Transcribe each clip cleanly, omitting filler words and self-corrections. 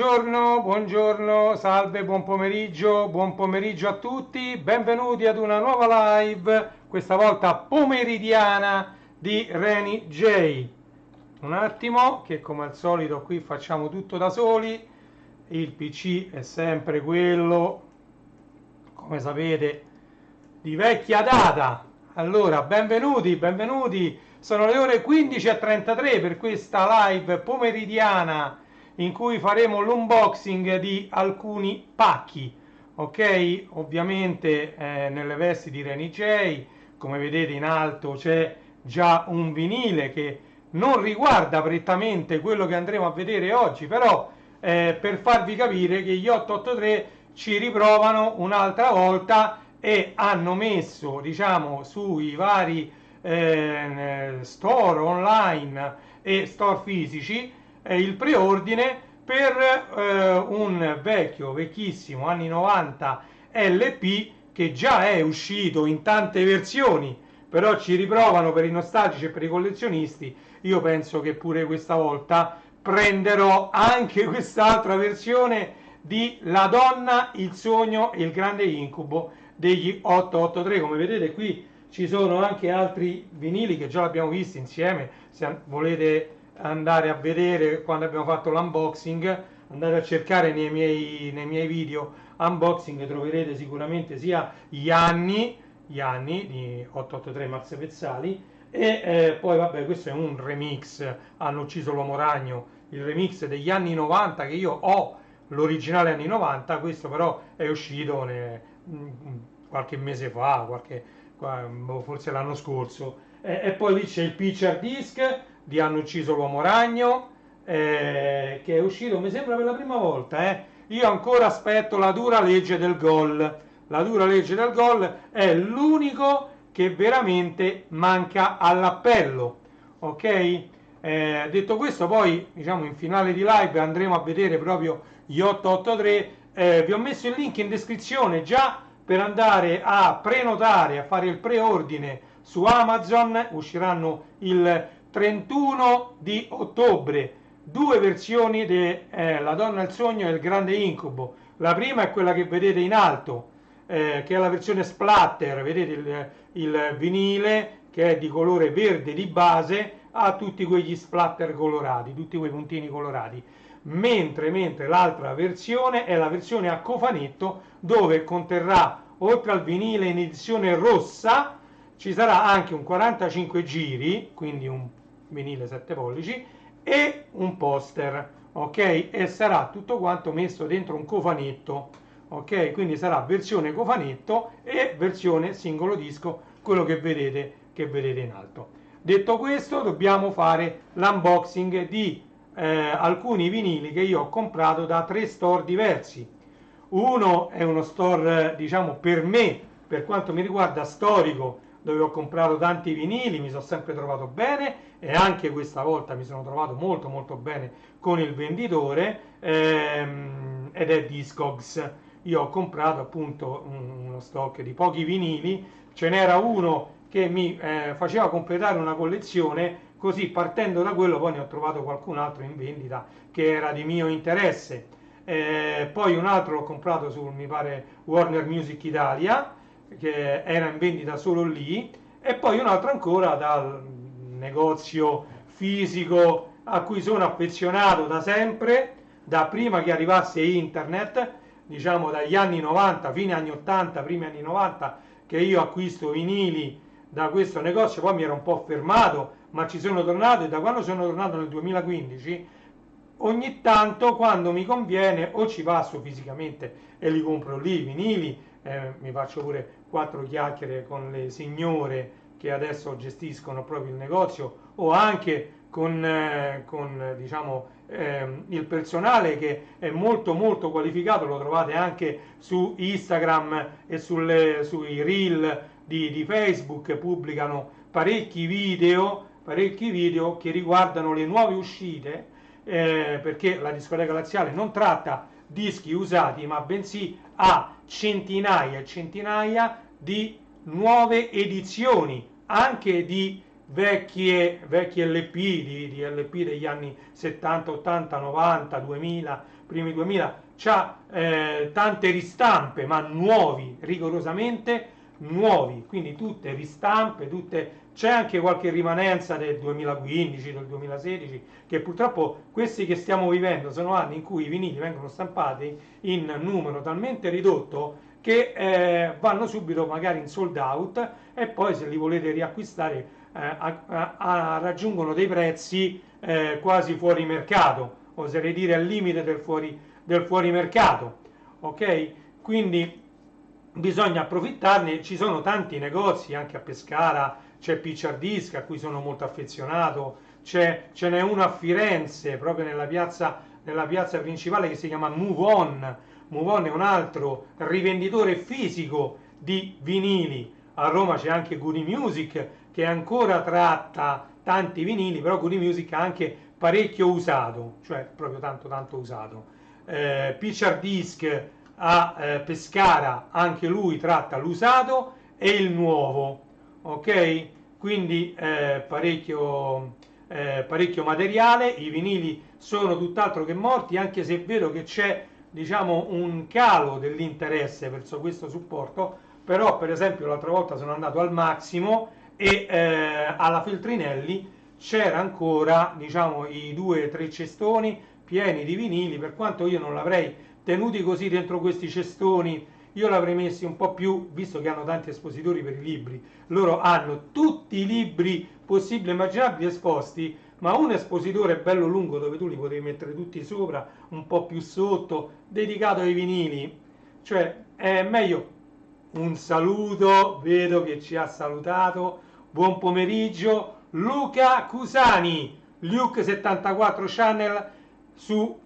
Buongiorno, buongiorno, salve, buon pomeriggio a tutti, benvenuti ad una nuova live, questa volta pomeridiana di Reni J. Un attimo, che come al solito qui facciamo tutto da soli, il PC è sempre quello, come sapete, di vecchia data. Allora, benvenuti, sono le ore 15:33 per questa live pomeridiana in cui faremo l'unboxing di alcuni pacchi, ok? Ovviamente nelle vesti di Reni J, come vedete in alto c'è già un vinile che non riguarda prettamente quello che andremo a vedere oggi, però per farvi capire che gli 883 ci riprovano un'altra volta e hanno messo, diciamo, sui vari store online e store fisici il preordine per un vecchissimo anni 90 LP che già è uscito in tante versioni, però ci riprovano per i nostalgici e per i collezionisti. Io penso che pure questa volta prenderò anche quest'altra versione di La donna, il sogno e il grande incubo degli 883. Come vedete qui ci sono anche altri vinili che già abbiamo visti insieme, se volete andare a vedere quando abbiamo fatto l'unboxing, andate a cercare nei miei video unboxing, troverete sicuramente sia gli anni di 883 Max Pezzali e poi vabbè, questo è un remix, hanno ucciso l'uomo ragno, il remix degli anni 90 che io ho l'originale anni 90, questo però è uscito qualche mese fa, forse l'anno scorso, e poi lì c'è il picture disc di Hanno ucciso l'uomo ragno, che è uscito mi sembra per la prima volta. Io ancora aspetto La dura legge del gol. La dura legge del gol è l'unico che veramente manca all'appello, ok? Detto questo, poi diciamo in finale di live andremo a vedere proprio gli 883. Vi ho messo il link in descrizione già per andare a prenotare, a fare il preordine su Amazon. Usciranno il 31 di ottobre due versioni di La donna, il sogno e il grande incubo. La prima è quella che vedete in alto, che è la versione splatter, vedete il vinile che è di colore verde di base, ha tutti quegli splatter colorati, tutti quei puntini colorati, mentre l'altra versione è la versione a cofanetto, dove conterrà, oltre al vinile in edizione rossa, ci sarà anche un 45 giri, quindi un vinile 7 pollici, e un poster, ok? E sarà tutto quanto messo dentro un cofanetto, ok? Quindi sarà versione cofanetto e versione singolo disco, quello che vedete in alto. Detto questo, dobbiamo fare l'unboxing di alcuni vinili che io ho comprato da 3 store diversi. Uno è uno store, diciamo, per me, per quanto mi riguarda, storico, dove ho comprato tanti vinili, mi sono sempre trovato bene e anche questa volta mi sono trovato molto molto bene con il venditore, ed è Discogs. Io ho comprato appunto uno stock di pochi vinili, ce n'era uno che mi faceva completare una collezione, così partendo da quello poi ne ho trovato qualcun altro in vendita che era di mio interesse. Poi un altro l'ho comprato su, mi pare, Warner Music Italia, che era in vendita solo lì, e poi un altro ancora dal negozio fisico a cui sono affezionato da sempre, da prima che arrivasse internet, diciamo dagli anni 90, fine anni 80, primi anni 90, che io acquisto vinili da questo negozio. Poi mi ero un po' fermato, ma ci sono tornato, e da quando sono tornato nel 2015 ogni tanto, quando mi conviene, o ci passo fisicamente e li compro lì i vinili, mi faccio pure 4 chiacchiere con le signore che adesso gestiscono proprio il negozio, o anche con diciamo, il personale che è molto molto qualificato. Lo trovate anche su Instagram e sui reel di Facebook, pubblicano parecchi video che riguardano le nuove uscite, perché la discoteca laziale non tratta dischi usati, ma bensì ha centinaia e centinaia di nuove edizioni, anche di vecchi LP, di LP degli anni 70, 80, 90, 2000, primi 2000, c'ha tante ristampe, ma nuovi, rigorosamente nuovi, quindi tutte ristampe, tutte, c'è anche qualche rimanenza del 2015, del 2016, che purtroppo questi che stiamo vivendo sono anni in cui i vinili vengono stampati in numero talmente ridotto che vanno subito magari in sold out e poi se li volete riacquistare raggiungono dei prezzi quasi fuori mercato, oserei dire al limite del fuori mercato, ok? Quindi bisogna approfittarne, ci sono tanti negozi anche a Pescara, c'è Picture Disc a cui sono molto affezionato, ce n'è uno a Firenze proprio nella piazza principale che si chiama Move On. Move On è un altro rivenditore fisico di vinili. A Roma c'è anche Goody Music che ancora tratta tanti vinili, però Goody Music ha anche parecchio usato, cioè proprio tanto tanto usato. Picture Disc a Pescara, anche lui tratta l'usato e il nuovo, ok? Quindi parecchio materiale, i vinili sono tutt'altro che morti, anche se è vero che c'è diciamo un calo dell'interesse verso questo supporto, però per esempio l'altra volta sono andato al Massimo e alla Feltrinelli c'era ancora diciamo i 2 o 3 cestoni pieni di vinili, per quanto io non l'avrei tenuti così dentro questi cestoni, io l'avrei messi un po' più, visto che hanno tanti espositori per i libri, loro hanno tutti i libri possibili e immaginabili esposti, ma un espositore bello lungo dove tu li potevi mettere tutti sopra, un po' più sotto, dedicato ai vinili, cioè è meglio. Un saluto, vedo che ci ha salutato, buon pomeriggio, Luca Cusani, Luke74 Channel su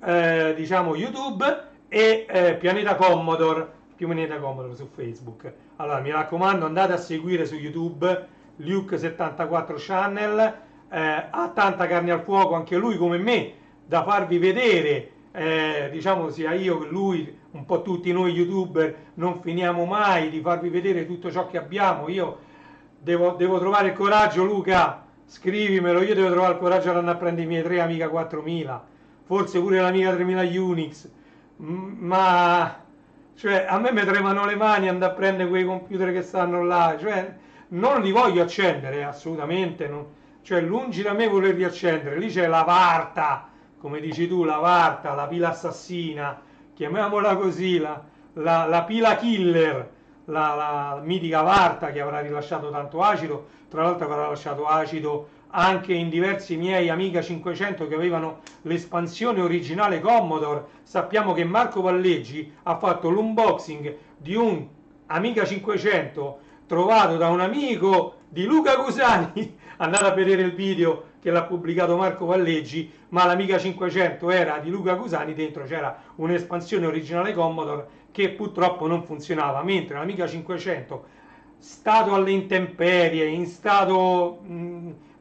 diciamo YouTube e Pianeta Commodore su Facebook. Allora mi raccomando, andate a seguire su YouTube Luke74 Channel, ha tanta carne al fuoco anche lui come me da farvi vedere, diciamo sia io che lui, un po' tutti noi youtuber non finiamo mai di farvi vedere tutto ciò che abbiamo. Io devo trovare il coraggio, Luca, scrivimelo, io devo trovare il coraggio di andare a prendere i miei 3 Amiga 4000, forse pure l'Amiga 3000 Unix, ma cioè a me mi tremano le mani andare a prendere quei computer che stanno là, cioè non li voglio accendere assolutamente, cioè lungi da me volerli accendere, lì c'è la Varta, come dici tu, la Varta, la pila assassina, chiamiamola così, la pila killer, la mitica Varta che avrà rilasciato tanto acido, tra l'altro avrà lasciato acido anche in diversi miei Amiga 500 che avevano l'espansione originale Commodore. Sappiamo che Marco Palleggi ha fatto l'unboxing di un Amiga 500 trovato da un amico di Luca Cusani, andate a vedere il video che l'ha pubblicato Marco Palleggi, ma l'Amiga 500 era di Luca Cusani, dentro c'era un'espansione originale Commodore che purtroppo non funzionava, mentre l'Amiga 500 stato alle intemperie, in stato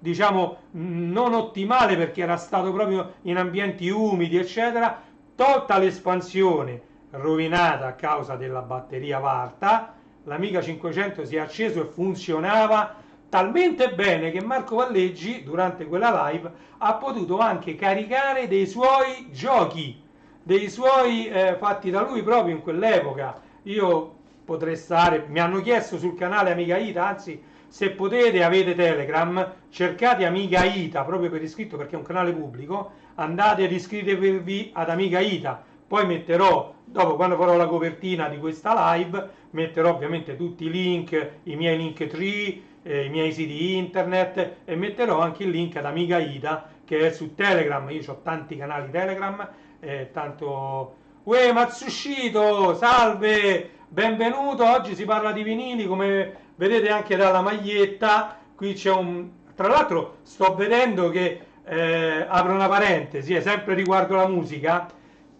diciamo non ottimale perché era stato proprio in ambienti umidi eccetera, tolta l'espansione rovinata a causa della batteria Varta, l'Amiga 500 si è acceso e funzionava talmente bene che Marco Valleggi durante quella live ha potuto anche caricare dei suoi giochi, dei suoi fatti da lui proprio in quell'epoca. Io potrei stare, mi hanno chiesto sul canale Amiga Ita, anzi se potete avete Telegram, cercate Amiga Ita proprio per iscritto perché è un canale pubblico, andate ad iscrivervi ad Amiga Ita, poi metterò, dopo quando farò la copertina di questa live, metterò ovviamente tutti i link, i miei link tree, i miei siti internet e metterò anche il link ad Amiga Ita che è su Telegram, io ho tanti canali Telegram, tanto... Uè Matsushito, salve, benvenuto, oggi si parla di vinili come vedete anche dalla maglietta, qui c'è un... Tra l'altro sto vedendo che, apro una parentesi, sempre riguardo la musica,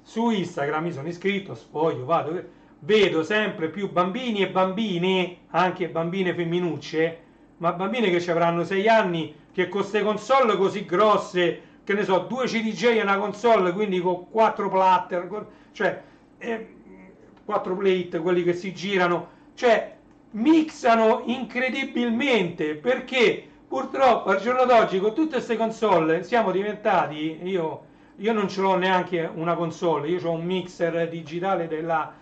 su Instagram mi sono iscritto, sfoglio, vado, vedo sempre più bambini e bambine, anche bambine femminucce, ma bambine che ci avranno 6 anni, che con queste console così grosse, che ne so, 2 CDJ e una console, quindi con 4 platter, cioè 4 plate, quelli che si girano, cioè mixano incredibilmente, perché purtroppo al giorno d'oggi con tutte queste console siamo diventati, io io non ce l'ho neanche una console, io ho un mixer digitale della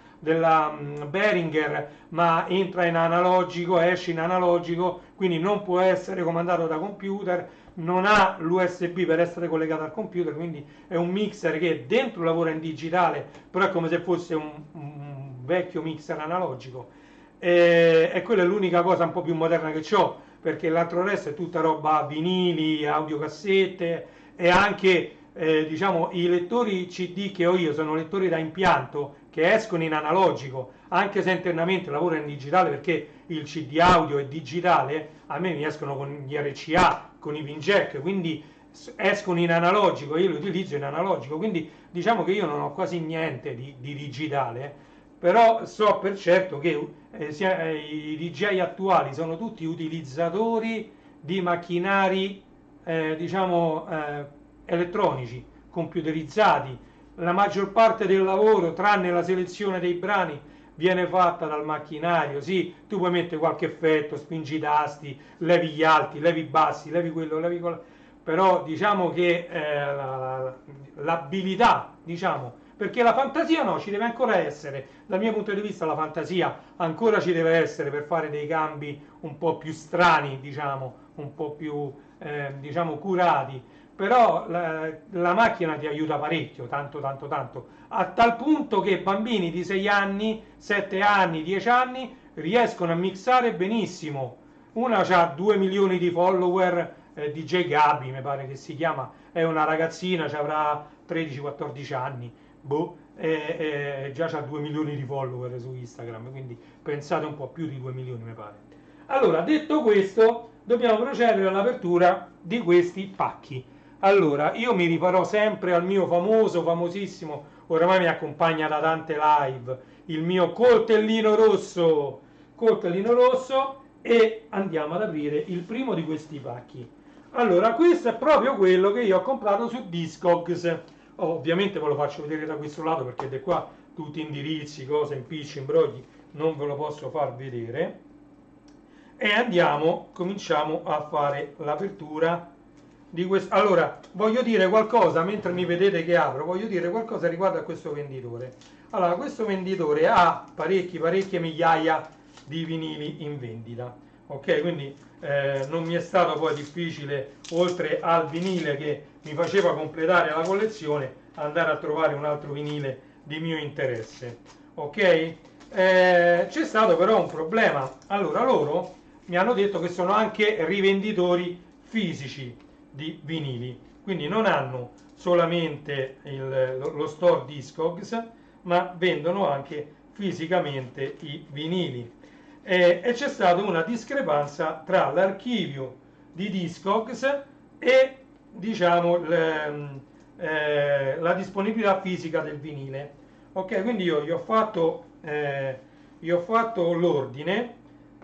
Behringer, ma entra in analogico, esce in analogico, quindi non può essere comandato da computer, non ha l'USB per essere collegato al computer, quindi è un mixer che dentro lavora in digitale, però è come se fosse un vecchio mixer analogico. E quella è l'unica cosa un po' più moderna che ho, perché l'altro resto è tutta roba vinili, audiocassette e anche diciamo i lettori CD che ho io sono lettori da impianto che escono in analogico, anche se internamente lavoro in digitale perché il CD audio è digitale, a me mi escono con gli RCA, con i pin jack, quindi escono in analogico, io li utilizzo in analogico, quindi diciamo che io non ho quasi niente di digitale, però so per certo che i DJ attuali sono tutti utilizzatori di macchinari diciamo elettronici, computerizzati. La maggior parte del lavoro, tranne la selezione dei brani, viene fatta dal macchinario. Sì, tu puoi mettere qualche effetto, spingi i tasti, levi gli alti, levi i bassi, levi quello, levi quello, però diciamo che l'abilità, diciamo, perché la fantasia no, ci deve ancora essere. Dal mio punto di vista la fantasia ancora ci deve essere per fare dei cambi un po' più strani, diciamo, un po' più diciamo curati, però la macchina ti aiuta parecchio, tanto tanto tanto, a tal punto che bambini di 6 anni, 7 anni, 10 anni riescono a mixare benissimo. Una ha 2 milioni di follower, DJ Gabi mi pare che si chiama, è una ragazzina, ci avrà 13-14 anni, boh, già ha 2 milioni di follower su Instagram, quindi pensate un po' più di 2 milioni mi pare. Allora, detto questo, dobbiamo procedere all'apertura di questi pacchi. Allora, io mi rifarò sempre al mio famoso, famosissimo, oramai mi accompagna da tante live, il mio coltellino rosso e andiamo ad aprire il primo di questi pacchi. Allora, questo è proprio quello che io ho comprato su Discogs. Ovviamente ve lo faccio vedere da questo lato perché da qua tutti indirizzi, cose, impicci, imbrogli, non ve lo posso far vedere. E cominciamo a fare l'apertura di questo. Allora, voglio dire qualcosa, mentre mi vedete che apro, voglio dire qualcosa riguardo a questo venditore. Allora, questo venditore ha parecchie migliaia di vinili in vendita, ok? Quindi non mi è stato poi difficile, oltre al vinile che mi faceva completare la collezione, andare a trovare un altro vinile di mio interesse, ok? C'è stato però un problema. Allora, loro mi hanno detto che sono anche rivenditori fisici di vinili, quindi non hanno solamente lo store Discogs, ma vendono anche fisicamente i vinili. E c'è stata una discrepanza tra l'archivio di Discogs e diciamo la disponibilità fisica del vinile. Ok, quindi io gli ho fatto l'ordine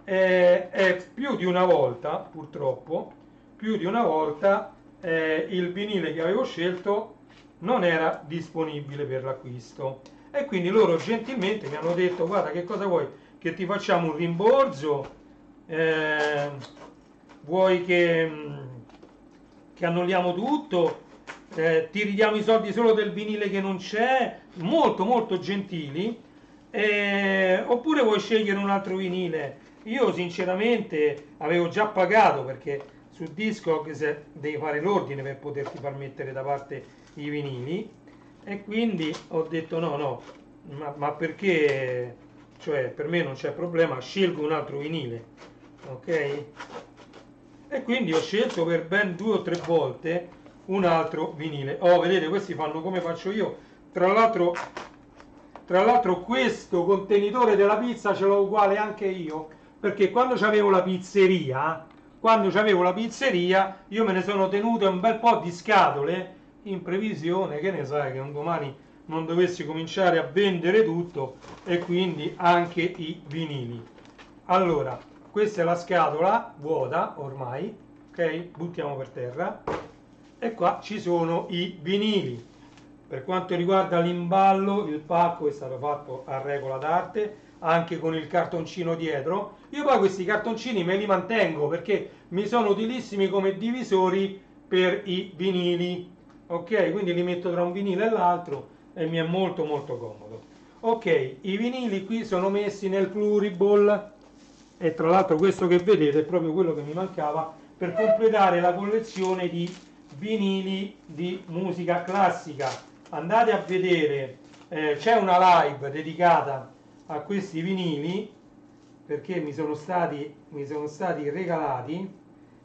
e più di una volta, purtroppo, più di una volta il vinile che avevo scelto non era disponibile per l'acquisto e quindi loro gentilmente mi hanno detto guarda che cosa vuoi che ti facciamo un rimborso, vuoi che annulliamo tutto, ti ridiamo i soldi solo del vinile che non c'è, molto molto gentili, oppure vuoi scegliere un altro vinile. Io sinceramente avevo già pagato perché su Discogs devi fare l'ordine per poterti far mettere da parte i vinili e quindi ho detto no, ma perché, cioè per me non c'è problema, scelgo un altro vinile, ok? E quindi ho scelto per ben 2 o 3 volte un altro vinile. Oh, vedete, questi fanno come faccio io. Tra l'altro questo contenitore della pizza ce l'ho uguale anche io, perché quando c'avevo la pizzeria, io me ne sono tenuto un bel po' di scatole in previsione, che ne sai, che un domani non dovessi cominciare a vendere tutto e quindi anche i vinili. Allora, questa è la scatola vuota ormai, ok? Buttiamo per terra e qua ci sono i vinili. Per quanto riguarda l'imballo, il pacco è stato fatto a regola d'arte, anche con il cartoncino dietro. Io poi questi cartoncini me li mantengo perché mi sono utilissimi come divisori per i vinili. ok? Quindi li metto tra un vinile e l'altro e mi è molto molto comodo. Ok, i vinili qui sono messi nel pluriball e tra l'altro questo che vedete è proprio quello che mi mancava per completare la collezione di vinili di musica classica. Andate a vedere, c'è una live dedicata a questi vinili perché mi sono stati regalati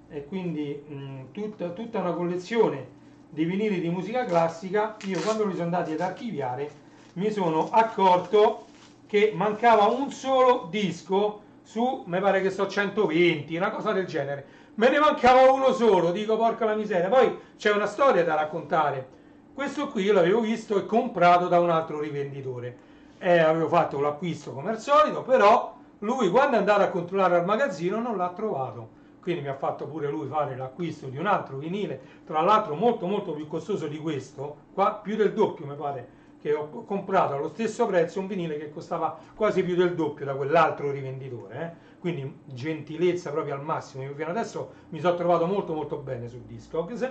e quindi tutta una collezione di vinili di musica classica. Io quando li sono andati ad archiviare mi sono accorto che mancava un solo disco su, mi pare che so 120, una cosa del genere. Me ne mancava uno solo, dico porca la miseria. Poi c'è una storia da raccontare. Questo qui io l'avevo visto e comprato da un altro rivenditore. Avevo fatto l'acquisto come al solito, però lui quando è andato a controllare al magazzino non l'ha trovato. Quindi mi ha fatto pure lui fare l'acquisto di un altro vinile, tra l'altro molto molto più costoso di questo, qua più del doppio mi pare, che ho comprato allo stesso prezzo un vinile che costava quasi più del doppio da quell'altro rivenditore. Quindi gentilezza proprio al massimo. Io fino adesso mi sono trovato molto molto bene su Discogs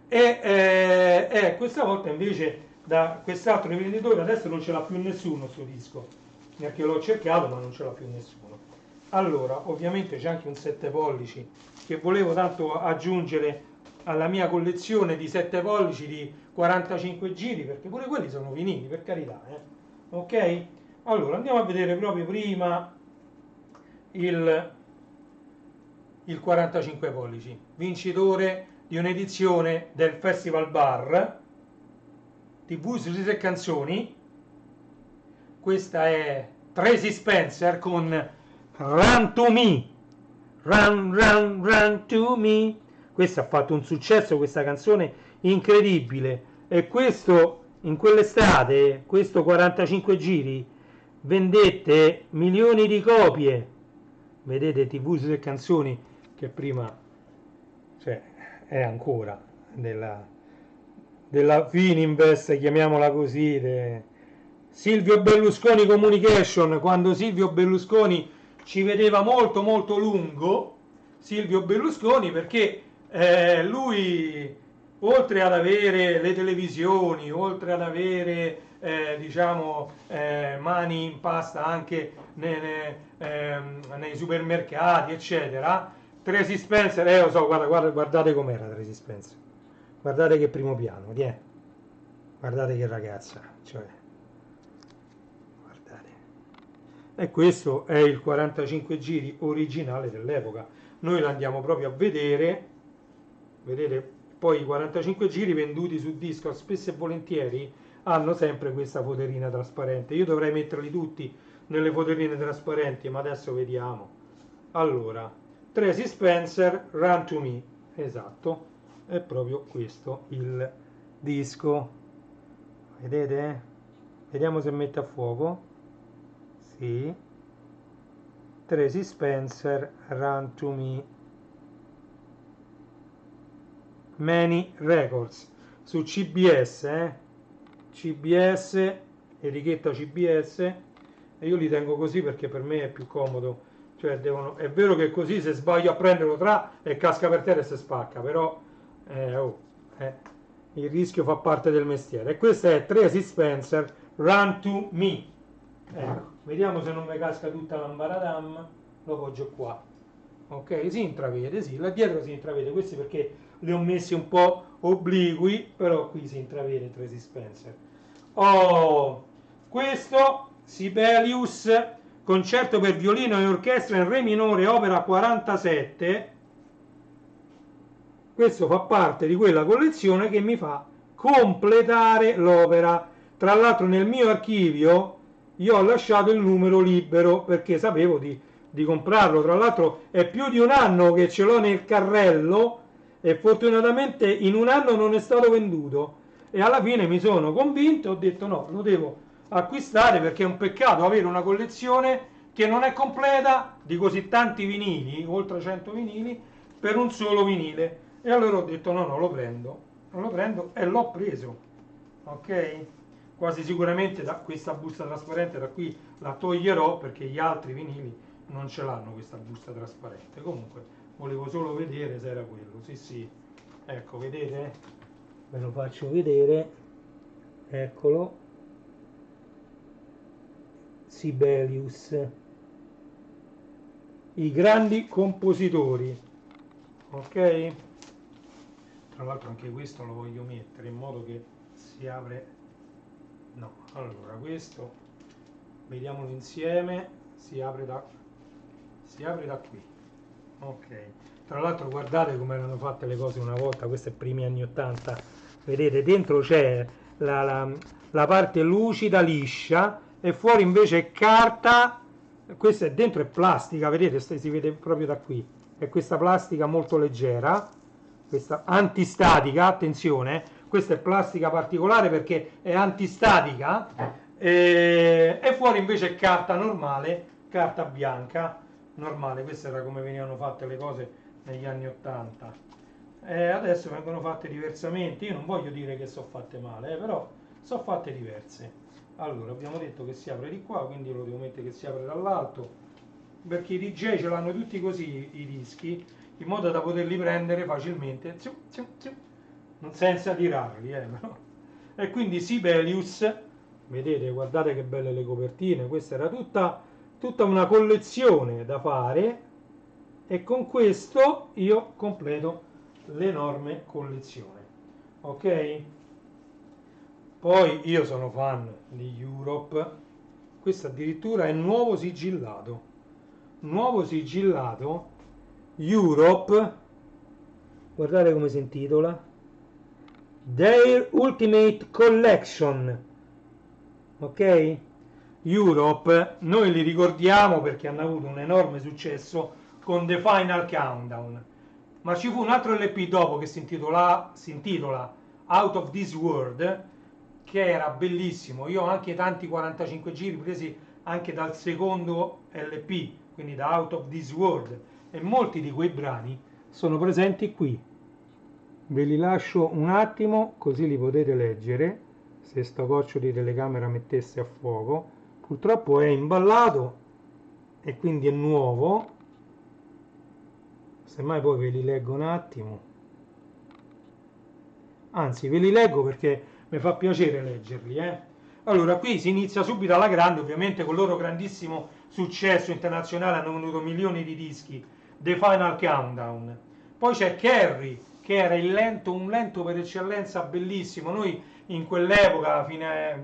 e questa volta invece da quest'altro rivenditore adesso non ce l'ha più nessuno sto disco, perché l'ho cercato ma non ce l'ha più nessuno. Allora, ovviamente c'è anche un 7 pollici che volevo tanto aggiungere alla mia collezione di 7 pollici di 45 giri, perché pure quelli sono vinili, per carità, ok? Allora, andiamo a vedere proprio prima il, il 45 pollici, vincitore di un'edizione del Festival Bar, TV Sorrisi e Canzoni. Questa è Tracy Spencer con Run to Me, Run, Run, Run to Me. Questa ha fatto un successo, questa canzone incredibile. E questo, in quell'estate, questo 45 giri, vendette milioni di copie. Vedete, TV sulle canzoni che prima, cioè, è ancora della Fininvest, chiamiamola così, Silvio Berlusconi Communication, quando Silvio Berlusconi ci vedeva molto molto lungo, Silvio Berlusconi, perché lui oltre ad avere le televisioni, oltre ad avere diciamo mani in pasta anche nei supermercati eccetera, Tracy Spencer, lo so, guardate com'era Tracy Spencer, guardate che primo piano, guardate che ragazza, cioè, guardate. E questo è il 45 giri originale dell'epoca. Noi lo andiamo proprio a vedere, vedete, poi i 45 giri venduti su disco spesso e volentieri hanno sempre questa foterina trasparente. Io dovrei metterli tutti nelle foterine trasparenti, ma adesso vediamo. Allora, Tracy Spencer, Run to Me, esatto, è proprio questo il disco. Vedete? Vediamo se mette a fuoco. Sì. Tracy Spencer, Run to Me. Many Records su CBS, CBS, etichetta CBS, e io li tengo così perché per me è più comodo. Cioè è vero che così se sbaglio a prenderlo e casca per terra e si spacca, però il rischio fa parte del mestiere. E questa è Tracy Spencer, Run to Me. Ecco, vediamo se non mi casca tutta l'ambaradam, lo poggio qua. Ok, si intravede, sì, là dietro si intravede, questi perché li ho messi un po' obliqui, però qui si intravede Tracy Spencer. Oh, questo Sibelius, concerto per violino e orchestra in re minore, opera 47. Questo fa parte di quella collezione che mi fa completare l'opera. Tra l'altro nel mio archivio io ho lasciato il numero libero perché sapevo di comprarlo. Tra l'altro è più di un anno che ce l'ho nel carrello e fortunatamente in un anno non è stato venduto. E alla fine mi sono convinto, ho detto no, lo devo acquistare perché è un peccato avere una collezione che non è completa di così tanti vinili, oltre 100 vinili, per un solo vinile. E allora ho detto no, no, lo prendo e l'ho preso. Ok? Quasi sicuramente da questa busta trasparente da qui la toglierò perché gli altri vinili non ce l'hanno questa busta trasparente. Comunque volevo solo vedere se era quello. Sì, sì. Ecco, vedete? ve lo faccio vedere, eccolo, Sibelius, i grandi compositori, ok? Tra l'altro anche questo lo voglio mettere in modo che si apre, no, allora questo, vediamolo insieme, si apre da qui, ok. Tra l'altro guardate come erano fatte le cose una volta, questo è primi anni 80, vedete dentro c'è la parte lucida liscia e fuori invece è carta, questa è dentro è plastica, vedete, si vede proprio da qui, è questa plastica molto leggera, questa antistatica, attenzione, questa è plastica particolare perché è antistatica, e fuori invece è carta normale, carta bianca normale. Questa era come venivano fatte le cose negli anni 80. Adesso vengono fatte diversamente, io non voglio dire che sono fatte male, però sono fatte diverse. Allora, abbiamo detto che si apre di qua, quindi lo devo mettere che si apre dall'alto, perché i DJ ce l'hanno tutti così i dischi, in modo da poterli prendere facilmente, non senza tirarli, però. E quindi Sibelius, vedete, guardate che belle le copertine, questa era tutta una collezione da fare, e con questo io completo l'enorme collezione, ok? Poi io sono fan di Europe, questo addirittura è nuovo sigillato Europe, guardate come si intitola, Their Ultimate Collection, ok? Europe noi li ricordiamo perché hanno avuto un enorme successo con The Final Countdown, ma ci fu un altro LP dopo che si intitola Out of This World, che era bellissimo. Io ho anche tanti 45 giri presi anche dal secondo LP, quindi da Out of This World, e molti di quei brani sono presenti qui. Ve li lascio un attimo così li potete leggere, se sto coccio di telecamera mettesse a fuoco. Purtroppo è imballato e quindi è nuovo, semmai poi ve li leggo un attimo, anzi ve li leggo perché mi fa piacere leggerli. Allora, qui si inizia subito alla grande, ovviamente con il loro grandissimo successo internazionale, hanno venduto milioni di dischi, The Final Countdown. Poi c'è Carrie, che era un lento per eccellenza bellissimo. Noi in quell'epoca,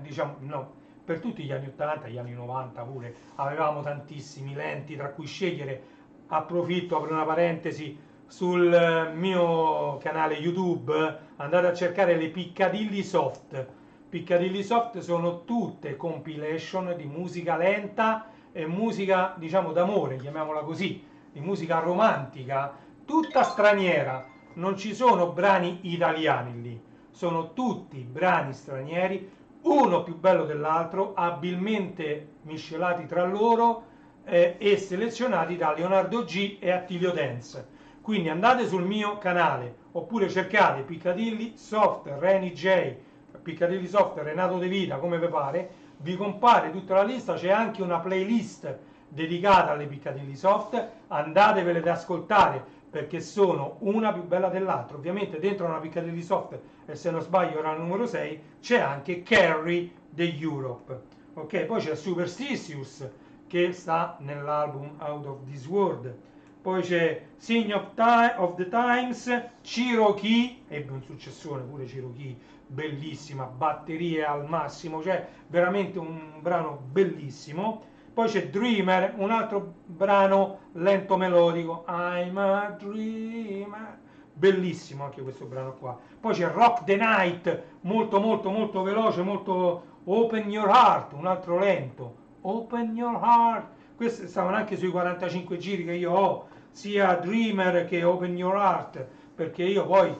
diciamo, no, per tutti gli anni 80, gli anni 90 pure, avevamo tantissimi lenti tra cui scegliere. Approfitto, apro una parentesi, sul mio canale YouTube andate a cercare le Piccadilly Soft. Piccadilly Soft sono tutte compilation di musica lenta e musica, diciamo, d'amore, chiamiamola così, di musica romantica, tutta straniera. Non ci sono brani italiani lì, sono tutti brani stranieri, uno più bello dell'altro, abilmente miscelati tra loro, e selezionati da Leonardo G e Attilio Dance. Quindi andate sul mio canale oppure cercate Piccadilly Soft Reni J, Piccadilly Soft Renato De Vita, come vi pare, vi compare tutta la lista, c'è anche una playlist dedicata alle Piccadilly Soft, andatevele ad ascoltare perché sono una più bella dell'altra. Ovviamente dentro una Piccadilly Soft, e se non sbaglio era il numero 6, c'è anche Carrie the Europe. Ok, poi c'è Superstitious che sta nell'album Out of This World. Poi c'è Sign of the Times, Cherokee, ebbe un successore pure Cherokee, bellissima, batterie al massimo, cioè veramente un brano bellissimo. Poi c'è Dreamer, un altro brano lento melodico, I'm a Dreamer, bellissimo anche questo brano qua. Poi c'è Rock the Night, molto molto molto veloce, molto Open Your Heart, un altro lento, Open Your Heart. Questi stavano anche sui 45 giri che io ho, sia Dreamer che Open Your Heart, perché io poi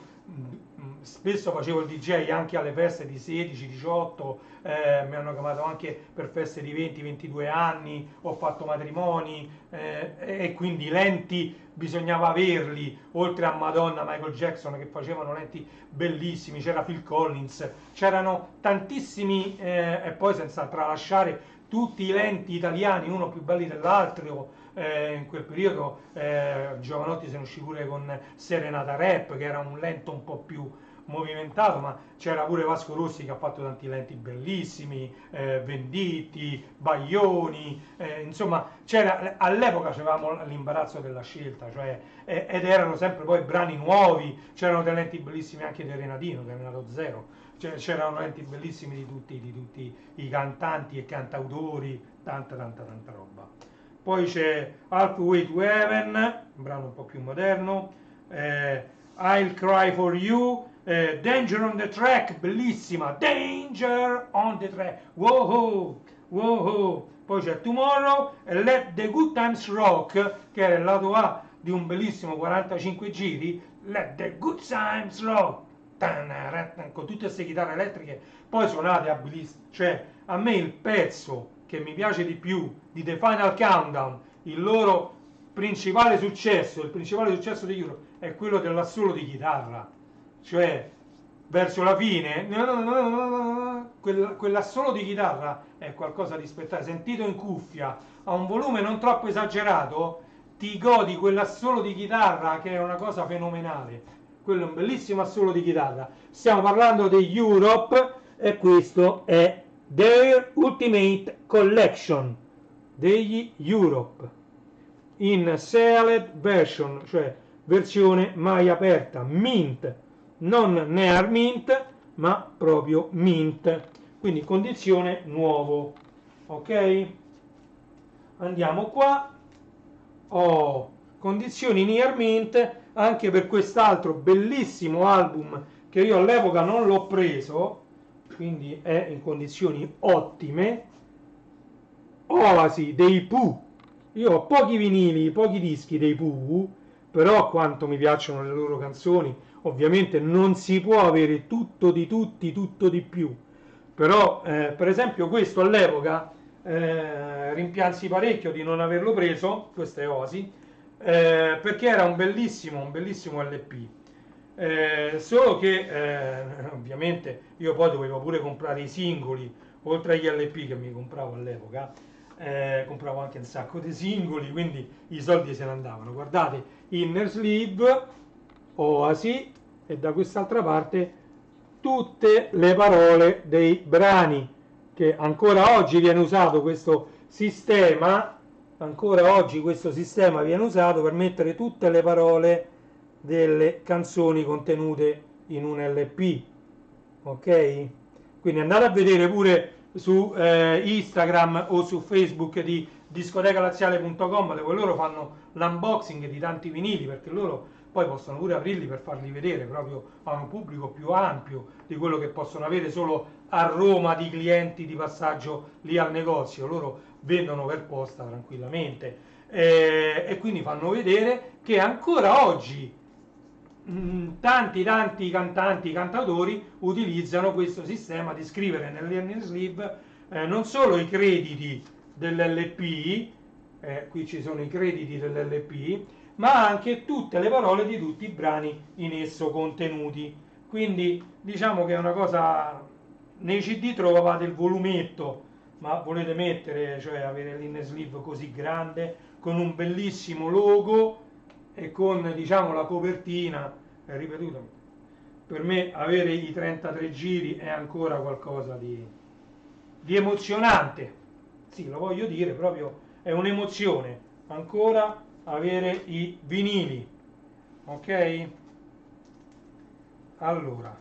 spesso facevo il DJ anche alle feste di 16, 18, mi hanno chiamato anche per feste di 20, 22 anni, ho fatto matrimoni, e quindi lenti bisognava averli, oltre a Madonna, Michael Jackson che facevano lenti bellissimi, c'era Phil Collins, c'erano tantissimi, e poi senza tralasciare tutti i lenti italiani, uno più belli dell'altro. In quel periodo Giovanotti se ne uscì pure con Serenata Rap, che era un lento un po' più movimentato, ma c'era pure Vasco Rossi che ha fatto tanti lenti bellissimi, Venditti, Baglioni, insomma all'epoca avevamo l'imbarazzo della scelta, cioè, ed erano sempre poi brani nuovi, c'erano dei lenti bellissimi anche di Renatino, di Renato Zero, c'erano lenti bellissimi di tutti i cantanti e cantautori, tanta roba. Poi c'è Halfway to Heaven, un brano un po' più moderno, I'll Cry for You, Danger on the Track, bellissima, Danger on the Track, wow, wow. Poi c'è Tomorrow e Let the Good Times Rock, che era il lato A di un bellissimo 45 giri, Let the Good Times Rock, con tutte queste chitarre elettriche poi suonate a bellissimo. Cioè, a me il pezzo che mi piace di più di The Final Countdown, il loro principale successo, il principale successo di Euro, è quello dell'assolo di chitarra, cioè verso la fine quell'assolo di chitarra è qualcosa di spettacolo, sentito in cuffia a un volume non troppo esagerato, ti godi quell'assolo di chitarra che è una cosa fenomenale. Quello è un bellissimo assolo di chitarra. Stiamo parlando degli Europe e questo è Their Ultimate Collection degli Europe in sealed version, cioè versione mai aperta, mint, non near mint ma proprio mint, quindi condizione nuovo. Ok, andiamo qua. Condizioni near mint anche per quest'altro bellissimo album che io all'epoca non l'ho preso, quindi è in condizioni ottime. Oasi dei Pooh. Io ho pochi vinili, pochi dischi dei Pooh, però quanto mi piacciono le loro canzoni. Ovviamente non si può avere tutto di tutti, tutto di più, però per esempio questo all'epoca rimpiansi parecchio di non averlo preso, questo è Oasi, perché era un bellissimo LP. Solo che ovviamente io poi dovevo pure comprare i singoli, oltre agli LP che mi compravo all'epoca, compravo anche un sacco di singoli, quindi i soldi se ne andavano. Guardate, Inner Sleeve, Oasi, e da quest'altra parte tutte le parole dei brani, che ancora oggi viene usato questo sistema, ancora oggi questo sistema viene usato per mettere tutte le parole delle canzoni contenute in un LP. Ok, quindi andate a vedere pure su Instagram o su Facebook di discotecalaziale.com, dove loro fanno l'unboxing di tanti vinili, perché loro poi possono pure aprirli per farli vedere proprio a un pubblico più ampio di quello che possono avere solo a Roma di clienti di passaggio lì al negozio. Loro vendono per posta tranquillamente, e quindi fanno vedere che ancora oggi tanti cantanti, cantautori utilizzano questo sistema di scrivere nell'earning sleeve non solo i crediti dell'LP, qui ci sono i crediti dell'LP, ma anche tutte le parole di tutti i brani in esso contenuti. Quindi diciamo che è una cosa, nei CD trovate il volumetto, ma volete mettere, cioè avere l'inner sleeve così grande, con un bellissimo logo e con, diciamo, la copertina, ripetuto, per me avere i 33 giri è ancora qualcosa di emozionante, sì, lo voglio dire, proprio è un'emozione ancora avere i vinili. Ok, allora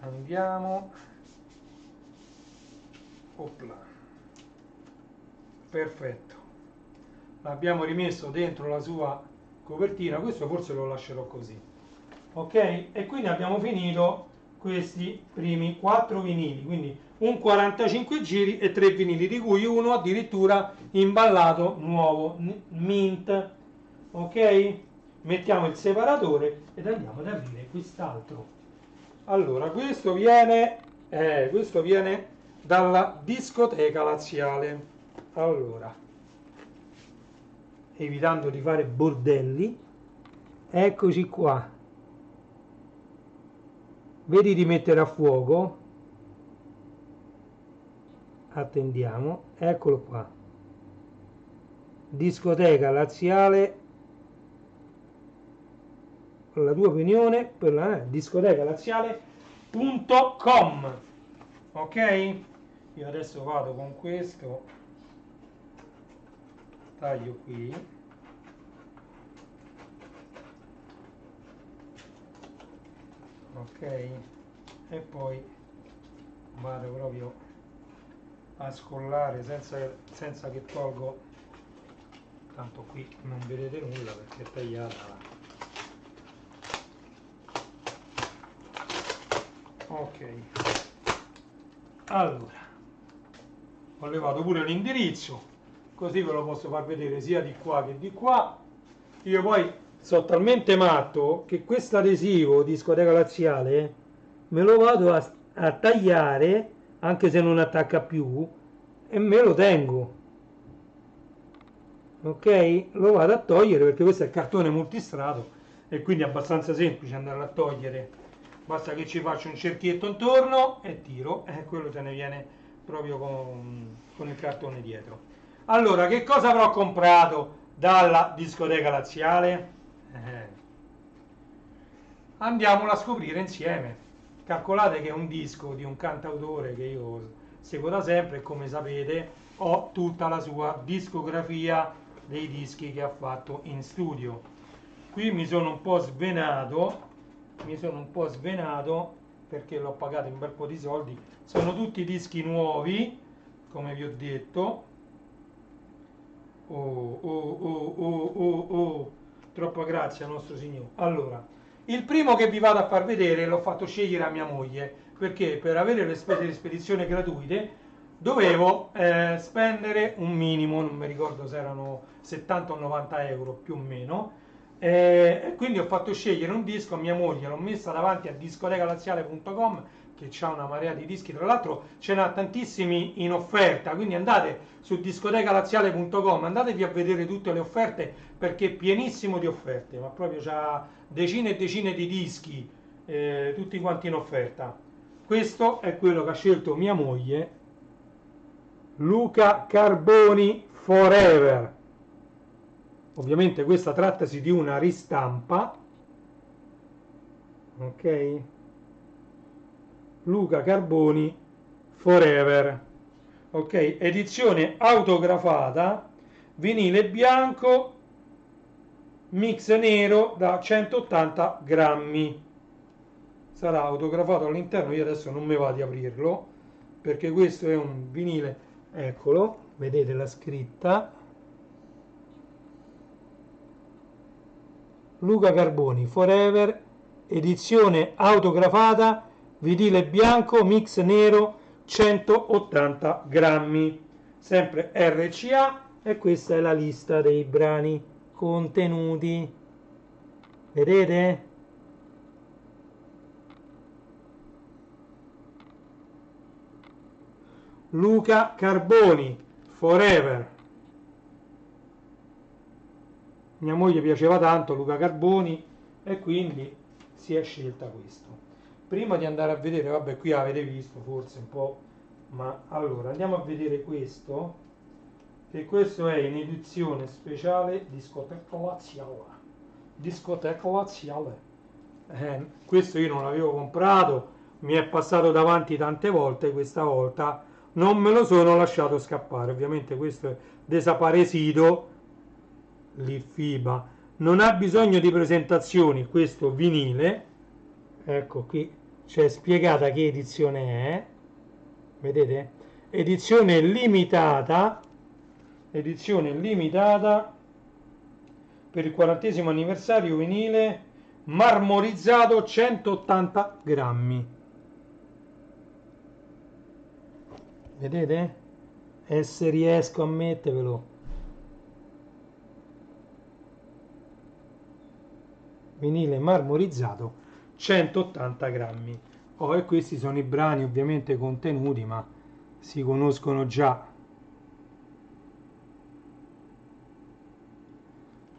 andiamo, opla, perfetto, l'abbiamo rimesso dentro la sua copertina, questo forse lo lascerò così. Ok, e quindi abbiamo finito questi primi 4 vinili, quindi un 45 giri e 3 vinili, di cui uno addirittura imballato nuovo, mint. Ok, mettiamo il separatore ed andiamo ad aprire quest'altro. Allora, questo viene dalla discoteca laziale. Allora, evitando di fare bordelli, eccoci qua. Vedi di mettere a fuoco, attendiamo, eccolo qua, discoteca laziale la tua opinione per la discotecalaziale.com. Ok? Io adesso vado con questo, taglio qui, ok, e poi vado proprio a scollare senza che tolgo, tanto qui non vedete nulla perché è tagliata. Ok, allora ho levato pure l'indirizzo, così ve lo posso far vedere sia di qua che di qua. Io poi sono talmente matto che questo adesivo discoteca laziale me lo vado a tagliare, anche se non attacca più, e me lo tengo. Ok? Lo vado a togliere perché questo è cartone multistrato e quindi è abbastanza semplice andarlo a togliere. Basta che ci faccio un cerchietto intorno e tiro, e quello se ne viene proprio con il cartone dietro. Allora, che cosa avrò comprato dalla discoteca laziale? Andiamola a scoprire insieme. Calcolate che è un disco di un cantautore che io seguo da sempre e come sapete ho tutta la sua discografia dei dischi che ha fatto in studio. Qui mi sono un po' svenato, perché l'ho pagato un bel po' di soldi. Sono tutti dischi nuovi, come vi ho detto. Oh, troppa grazia nostro Signore. Allora, il primo che vi vado a far vedere l'ho fatto scegliere a mia moglie, perché per avere le spese di spedizione gratuite dovevo spendere un minimo, non mi ricordo se erano 70 o 90 euro più o meno, e quindi ho fatto scegliere un disco a mia moglie, l'ho messa davanti a discotecalaziale.com che c'ha una marea di dischi, tra l'altro ce n'ha tantissimi in offerta, quindi andate su discotecalaziale.com, andatevi a vedere tutte le offerte perché è pienissimo di offerte, ma proprio c'ha decine e decine di dischi, tutti quanti in offerta. Questo è quello che ha scelto mia moglie, Luca Carboni Forever. Ovviamente questa trattasi di una ristampa, ok? Luca Carboni Forever, ok? Edizione autografata, vinile bianco, mix nero da 180 grammi. Sarà autografato all'interno, io adesso non mi vado di aprirlo perché questo è un vinile, eccolo, vedete la scritta. Luca Carboni Forever, edizione autografata, vinile bianco, mix nero, 180 grammi, sempre RCA, e questa è la lista dei brani contenuti. Vedete? Luca Carboni Forever. Mia moglie piaceva tanto Luca Carboni e quindi si è scelta questo. Prima di andare a vedere, vabbè, qui avete visto forse un po', ma allora andiamo a vedere questo, che questo è in edizione speciale discoteca laziale. Discoteca laziale. Questo io non l'avevo comprato, mi è passato davanti tante volte, questa volta non me lo sono lasciato scappare. Ovviamente questo è desaparesito, l'IFIBA. Non ha bisogno di presentazioni questo vinile, ecco qui c'è spiegata che edizione è, vedete? Edizione limitata per il 40° anniversario vinile marmorizzato 180 grammi, vedete? E se riesco a mettervelo, vinile marmorizzato 180 grammi. Oh, e questi sono i brani ovviamente contenuti, ma si conoscono già.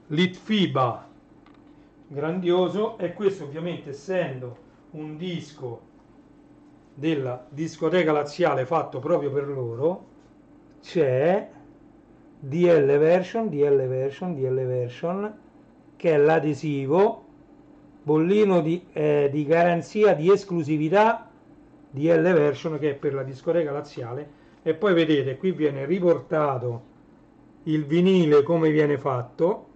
Litfiba, grandioso, e questo ovviamente essendo un disco della discoteca laziale fatto proprio per loro, c'è DL version, che è l'adesivo, bollino di garanzia di esclusività DL Version, che è per la discoteca laziale. E poi vedete qui viene riportato il vinile come viene fatto.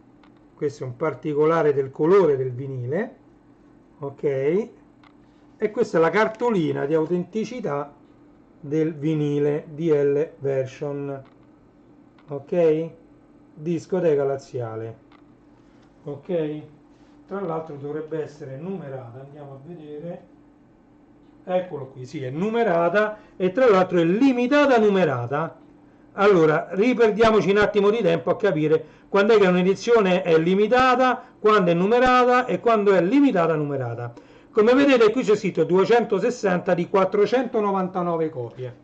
Questo è un particolare del colore del vinile, ok, e questa è la cartolina di autenticità del vinile DL Version, ok, discoteca laziale, ok. Tra l'altro dovrebbe essere numerata, andiamo a vedere, eccolo qui, sì, è numerata, e tra l'altro è limitata numerata. Allora, riperdiamoci un attimo di tempo a capire quando è che un'edizione è limitata, quando è numerata e quando è limitata numerata. Come vedete qui c'è scritto 260 di 499 copie,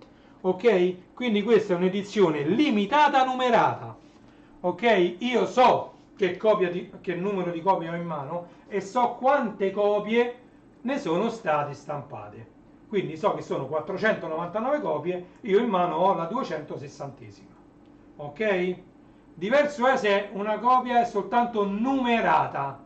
ok? Quindi questa è un'edizione limitata numerata, ok? Io so che numero di copie ho in mano e so quante copie ne sono state stampate. Quindi so che sono 499 copie, io in mano ho la 260esima, ok? Diverso è se una copia è soltanto numerata.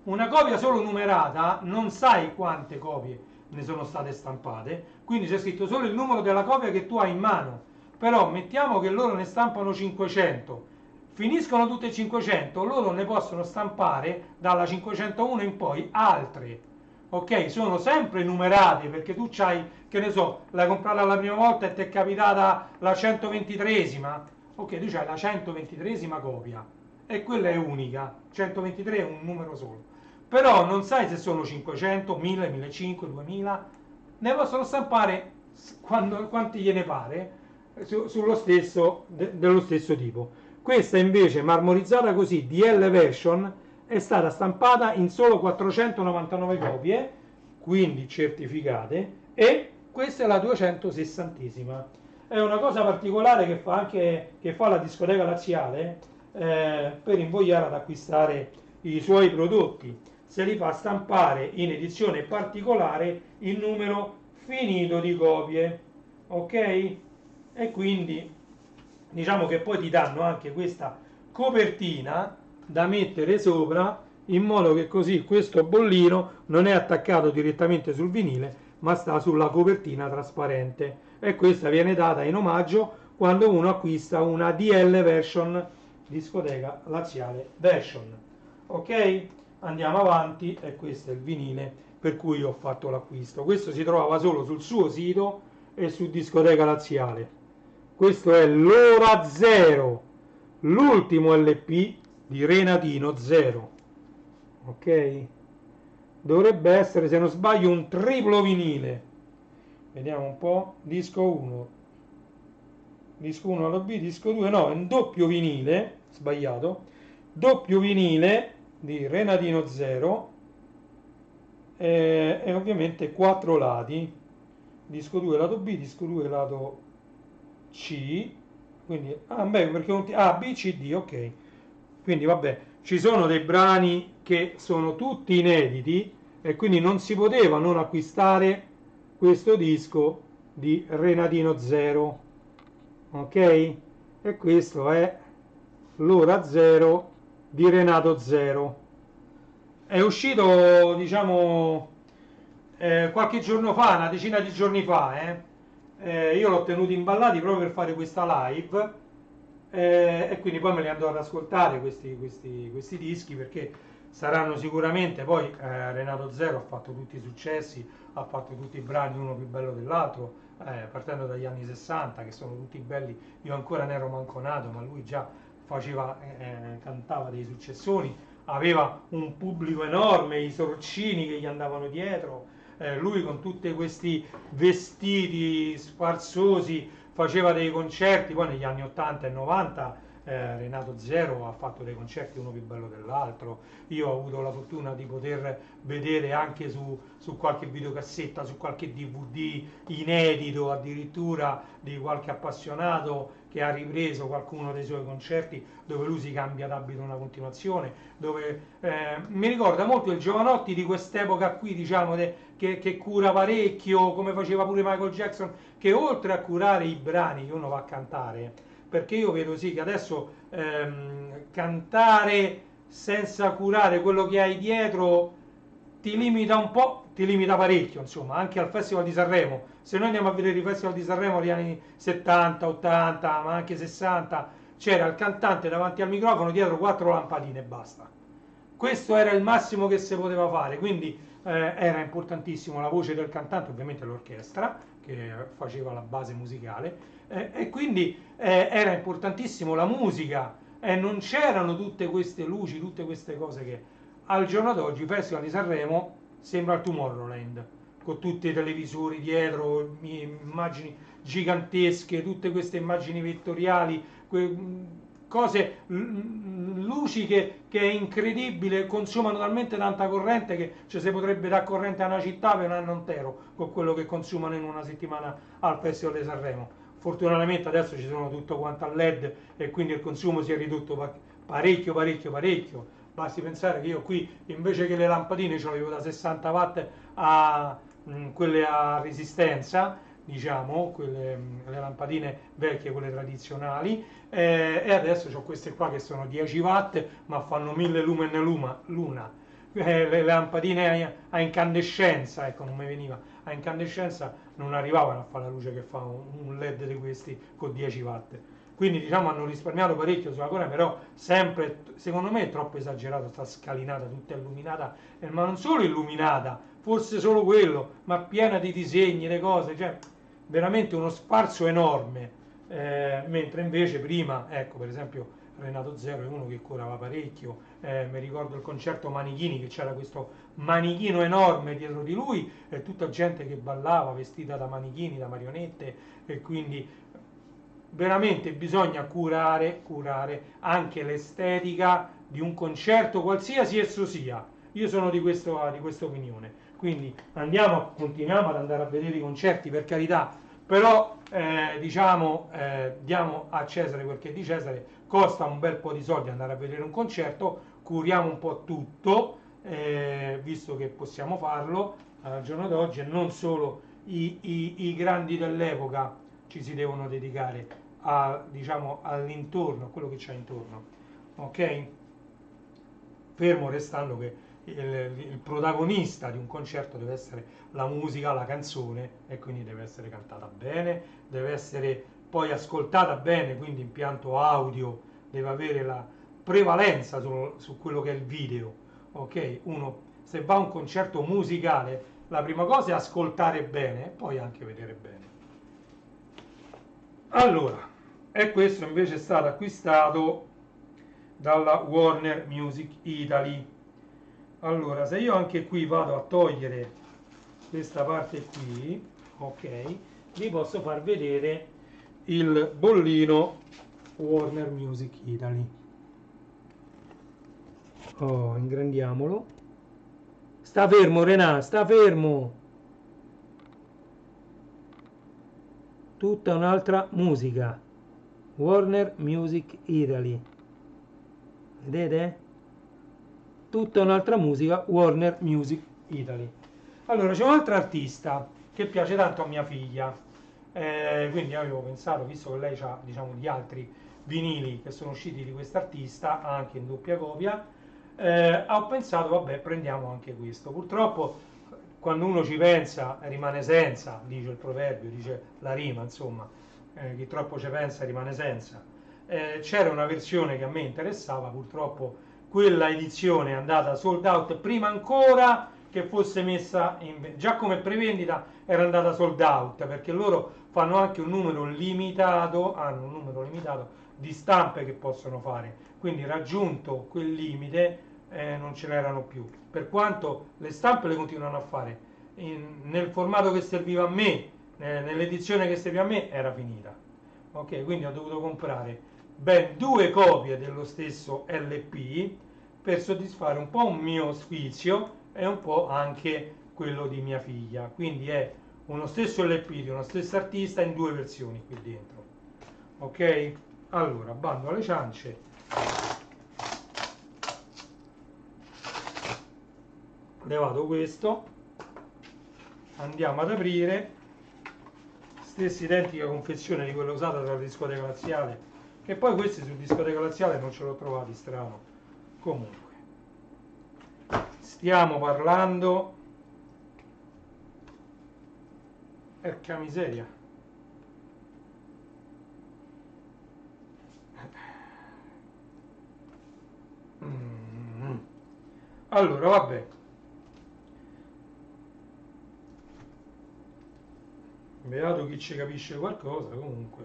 Una copia solo numerata non sai quante copie ne sono state stampate, quindi c'è scritto solo il numero della copia che tu hai in mano. Però mettiamo che loro ne stampano 500, finiscono tutte e 500, loro ne possono stampare dalla 501 in poi altre. Ok, sono sempre numerati perché tu c'hai, che ne so, l'hai comprata la prima volta e ti è capitata la 123esima. Ok, tu c'hai la 123esima copia e quella è unica. 123 è un numero solo. Però non sai se sono 500, 1000, 1500, 2000. Ne possono stampare quanti gliene pare sullo stesso, dello stesso tipo. Questa invece, marmorizzata così, DL Version, è stata stampata in solo 499 copie, quindi certificate, e questa è la 260esima. È una cosa particolare che fa la discoteca laziale per invogliare ad acquistare i suoi prodotti. Se li fa stampare in edizione particolare in numero finito di copie, ok? E quindi diciamo che poi ti danno anche questa copertina da mettere sopra, in modo che così questo bollino non è attaccato direttamente sul vinile ma sta sulla copertina trasparente, e questa viene data in omaggio quando uno acquista una DL Version, discoteca laziale Version, ok. Andiamo avanti, e questo è il vinile per cui ho fatto l'acquisto. Questo si trova solo sul suo sito e su discoteca laziale. Questo è l'Ora Zero, l'ultimo LP di Renatino Zero, ok. Dovrebbe essere, se non sbaglio, un triplo vinile. Vediamo un po'. Disco 1, disco 1 alla B, disco 2, no, è un doppio vinile, sbagliato, doppio vinile di Renatino Zero, e ovviamente 4 lati, disco 2 lato B, disco 2 lato C, quindi, beh, perché B, C, D, ok. Quindi vabbè, ci sono dei brani che sono tutti inediti e quindi non si poteva non acquistare questo disco di Renatino Zero, ok? E questo è l'Ora Zero di Renato Zero. È uscito, diciamo, qualche giorno fa, una decina di giorni fa, io l'ho tenuto imballati proprio per fare questa live, e quindi poi me li andrò ad ascoltare questi dischi, perché saranno sicuramente, poi Renato Zero ha fatto tutti i successi, ha fatto tutti i brani uno più bello dell'altro, partendo dagli anni 60 che sono tutti belli. Io ancora ne ero manco nato, ma lui già cantava dei successoni, aveva un pubblico enorme, i sorcini che gli andavano dietro, lui con tutti questi vestiti sfarzosi faceva dei concerti. Poi negli anni 80 e 90 Renato Zero ha fatto dei concerti uno più bello dell'altro. Io ho avuto la fortuna di poter vedere anche su qualche videocassetta, su qualche DVD inedito addirittura, di qualche appassionato che ha ripreso qualcuno dei suoi concerti, dove lui si cambia d'abito una continuazione, dove mi ricorda molto il Giovanotti di quest'epoca qui, diciamo, che cura parecchio, come faceva pure Michael Jackson, che oltre a curare i brani che uno va a cantare, perché io vedo sì che adesso cantare senza curare quello che hai dietro ti limita un po', ti limita parecchio, insomma, anche al Festival di Sanremo. Se noi andiamo a vedere i Festival di Sanremo degli anni 70, 80, ma anche 60, c'era il cantante davanti al microfono, dietro 4 lampadine e basta. Questo era il massimo che si poteva fare, quindi era importantissimo la voce del cantante, ovviamente l'orchestra che faceva la base musicale, e quindi era importantissimo la musica, e non c'erano tutte queste luci, tutte queste cose che al giorno d'oggi il Festival di Sanremo sembra il Tomorrowland, con tutti i televisori dietro, immagini gigantesche, tutte queste immagini vettoriali, cose, luci che è incredibile, consumano talmente tanta corrente che ci si potrebbe dare corrente a una città per un anno intero con quello che consumano in una settimana al Festival di Sanremo. Fortunatamente adesso ci sono tutto quanto a LED e quindi il consumo si è ridotto parecchio, parecchio, parecchio. Basti pensare che io qui invece che le lampadine ce l'avevo da 60 watt a quelle a resistenza, diciamo, le lampadine vecchie, quelle tradizionali, e adesso ho queste qua che sono 10 watt ma fanno 1000 lumen l'una. Le lampadine a incandescenza, ecco, non mi veniva, a incandescenza non arrivavano a fare la luce che fa un LED di questi con 10 watt. Quindi diciamo hanno risparmiato parecchio sulla corrente, però sempre, secondo me è troppo esagerato, sta scalinata, tutta illuminata, ma non solo illuminata, forse solo quello, ma piena di disegni, le cose, cioè veramente uno sfarzo enorme. Mentre invece prima, ecco, per esempio Renato Zero è uno che curava parecchio, mi ricordo il concerto Manichini, che c'era questo manichino enorme dietro di lui e tutta gente che ballava vestita da manichini, da marionette, e quindi veramente bisogna curare anche l'estetica di un concerto, qualsiasi esso sia. Io sono di questa opinione. Quindi continuiamo ad andare a vedere i concerti, per carità, però diamo a Cesare quel che è di Cesare, costa un bel po' di soldi andare a vedere un concerto, curiamo un po' tutto, visto che possiamo farlo al giorno d'oggi, e non solo i grandi dell'epoca ci si devono dedicare diciamo, all'intorno, a quello che c'è intorno, ok? Fermo restando che il protagonista di un concerto deve essere la musica, la canzone, e quindi deve essere cantata bene, deve essere poi ascoltata bene, quindi impianto audio deve avere la prevalenza su quello che è il video, ok? Uno, se va a un concerto musicale, la prima cosa è ascoltare bene e poi anche vedere bene. Allora, e questo invece è stato acquistato dalla Warner Music Italy. Allora, se io anche qui vado a togliere questa parte qui, ok, vi posso far vedere il bollino Warner Music Italy. Oh, ingrandiamolo. Sta fermo, Renato, sta fermo. Tutta un'altra musica. Warner Music Italy. Vedete? Tutta un'altra musica, Warner Music Italy. Allora, c'è un altro artista che piace tanto a mia figlia, quindi avevo pensato, visto che lei ha, diciamo, gli altri vinili che sono usciti di quest'artista, anche in doppia copia, ho pensato, vabbè, prendiamo anche questo. Purtroppo, quando uno ci pensa, rimane senza, dice il proverbio, dice la rima, insomma, chi troppo ci pensa rimane senza. C'era una versione che a me interessava, purtroppo quella edizione è andata sold out prima ancora che fosse messa già come prevendita era andata sold out, perché loro fanno anche un numero limitato, hanno un numero limitato di stampe che possono fare, quindi raggiunto quel limite non ce n'erano più, per quanto le stampe le continuano a fare nel formato che serviva a me, nell'edizione che serviva a me era finita, ok, quindi ho dovuto comprare ben 2 copie dello stesso LP per soddisfare un po' un mio sfizio e un po' anche quello di mia figlia, quindi è uno stesso LP di uno stesso artista in 2 versioni qui dentro, ok? Allora, bando alle ciance, levato questo, andiamo ad aprire, stessa identica confezione di quella usata dalla discoteca laziale, che poi questi su discoteca laziale non ce l'ho trovati, strano. Comunque stiamo parlando, porca miseria. Allora, vabbè, beato chi ci capisce qualcosa, comunque.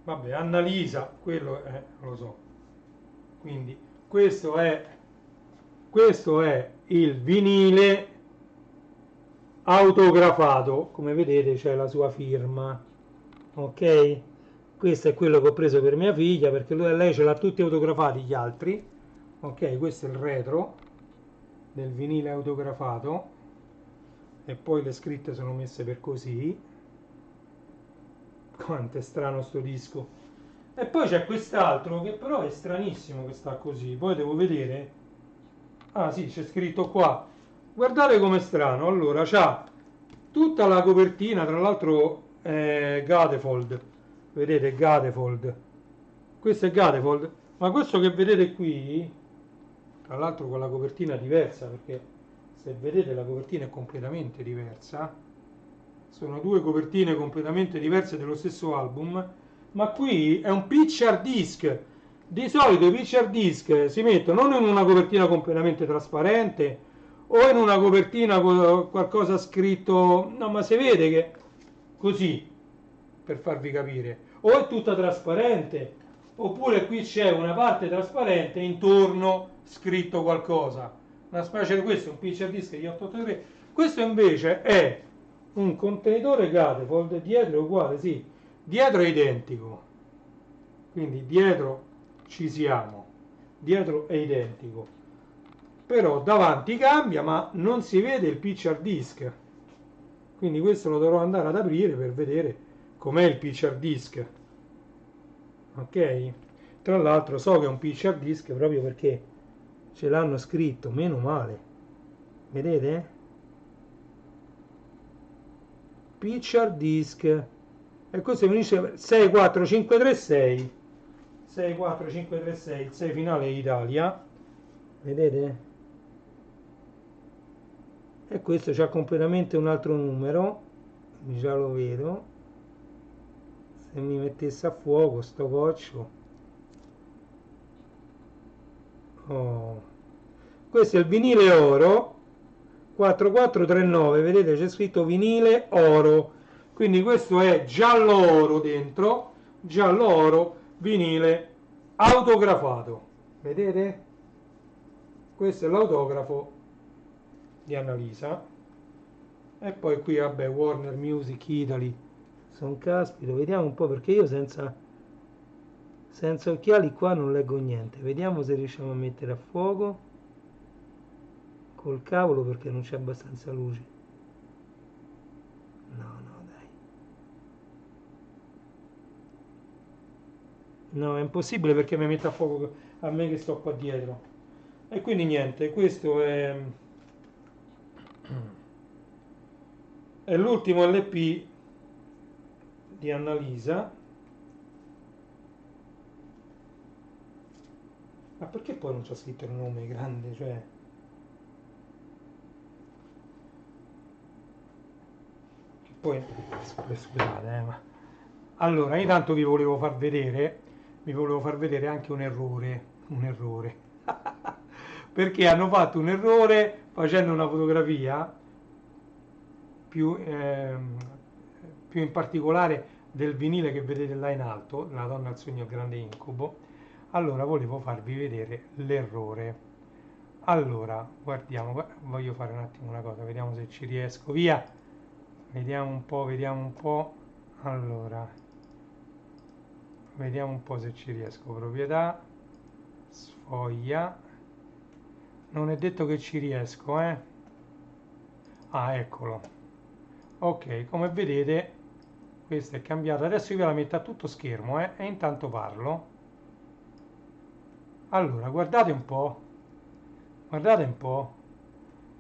Vabbè, Annalisa, quello è, lo so. Quindi questo è il vinile autografato, come vedete c'è la sua firma, ok? Questo è quello che ho preso per mia figlia, perché lei ce l'ha tutti autografati gli altri, ok? Questo è il retro del vinile autografato, e poi le scritte sono messe per così. Quanto è strano sto disco. E poi c'è quest'altro che però è stranissimo, che sta così, poi devo vedere. Ah sì, c'è scritto qua, guardate com'è strano. Allora c'ha tutta la copertina, tra l'altro Gatefold, vedete, Gatefold, questo è Gatefold, ma questo che vedete qui, tra l'altro con la copertina diversa, perché se vedete la copertina è completamente diversa, sono due copertine completamente diverse dello stesso album, ma qui è un picture disc. Di solito i picture disc si mettono non in una copertina completamente trasparente o in una copertina con qualcosa scritto, no, ma si vede che così, per farvi capire, o è tutta trasparente oppure qui c'è una parte trasparente e intorno scritto qualcosa, una specie di questo, un picture disc di 883. Questo invece è un contenitore Gatefold, dietro è uguale, sì, dietro è identico, quindi dietro ci siamo, dietro è identico, però davanti cambia, ma non si vede il picture disc, quindi questo lo dovrò andare ad aprire per vedere com'è il picture disc, ok? Tra l'altro so che è un picture disc proprio perché ce l'hanno scritto, meno male, vedete? Picture disc, e questo mi dice 64536, 64536, il 6 finale è Italia, vedete? E questo c'ha completamente un altro numero, già lo vedo, se mi mettesse a fuoco sto coccio. Oh. Questo è il vinile oro 4439, vedete c'è scritto vinile oro, quindi questo è giallo oro dentro, giallo oro, vinile autografato, vedete? Questo è l'autografo di Annalisa. E poi qui vabbè, Warner Music Italy, son caspito, vediamo un po', perché io senza occhiali qua non leggo niente, vediamo se riusciamo a mettere a fuoco col cavolo, perché non c'è abbastanza luce. No, dai, no, è impossibile, perché mi mette a fuoco a me che sto qua dietro. E quindi niente, questo è l'ultimo LP di Annalisa. Ma perché poi non c'è scritto il nome grande, cioè? Che poi, scusate, ma... Allora, intanto vi volevo far vedere anche un errore. Perché hanno fatto un errore facendo una fotografia più, più in particolare del vinile che vedete là in alto, La donna al sogno, il grande incubo. Allora volevo farvi vedere l'errore. Allora guardiamo, voglio fare un attimo una cosa, vediamo se ci riesco, via, vediamo un po', allora vediamo un po' se ci riesco. Proprietà, sfoglia, non è detto che ci riesco, ah, eccolo, ok, come vedete questa è cambiata. Adesso io ve la metto a tutto schermo, e intanto parlo. Allora guardate un po',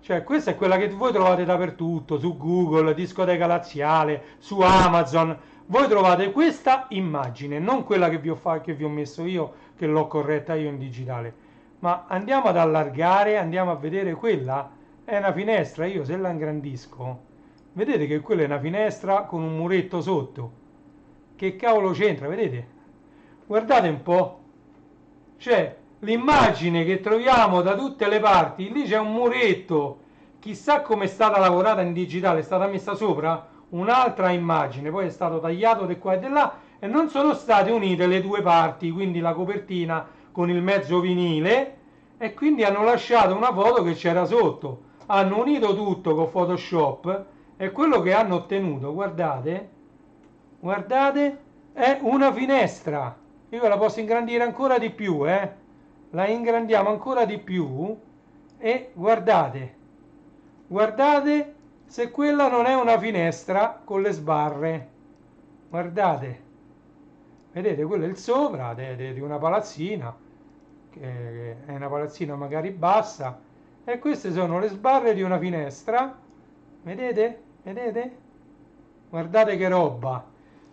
cioè questa è quella che voi trovate dappertutto, su Google, discoteca laziale, su Amazon. Voi trovate questa immagine, non quella che vi ho messo io, che l'ho corretta io in digitale. Ma andiamo ad allargare, andiamo a vedere quella. È una finestra, io se la ingrandisco, vedete che quella è una finestra con un muretto sotto. Che cavolo c'entra, vedete? Guardate un po'. Cioè, l'immagine che troviamo da tutte le parti, lì c'è un muretto. Chissà come è stata lavorata in digitale, è stata messa sopra un'altra immagine, poi è stato tagliato di qua e di là e non sono state unite le due parti, quindi la copertina con il mezzo vinile, e quindi hanno lasciato una foto che c'era sotto. Hanno unito tutto con Photoshop e quello che hanno ottenuto, guardate, guardate, è una finestra. Io la posso ingrandire ancora di più, eh? La ingrandiamo ancora di più e guardate, guardate se quella non è una finestra con le sbarre. Guardate, vedete, quello è il sopra di una palazzina, che è una palazzina magari bassa, e queste sono le sbarre di una finestra. Vedete? Vedete? Guardate che roba!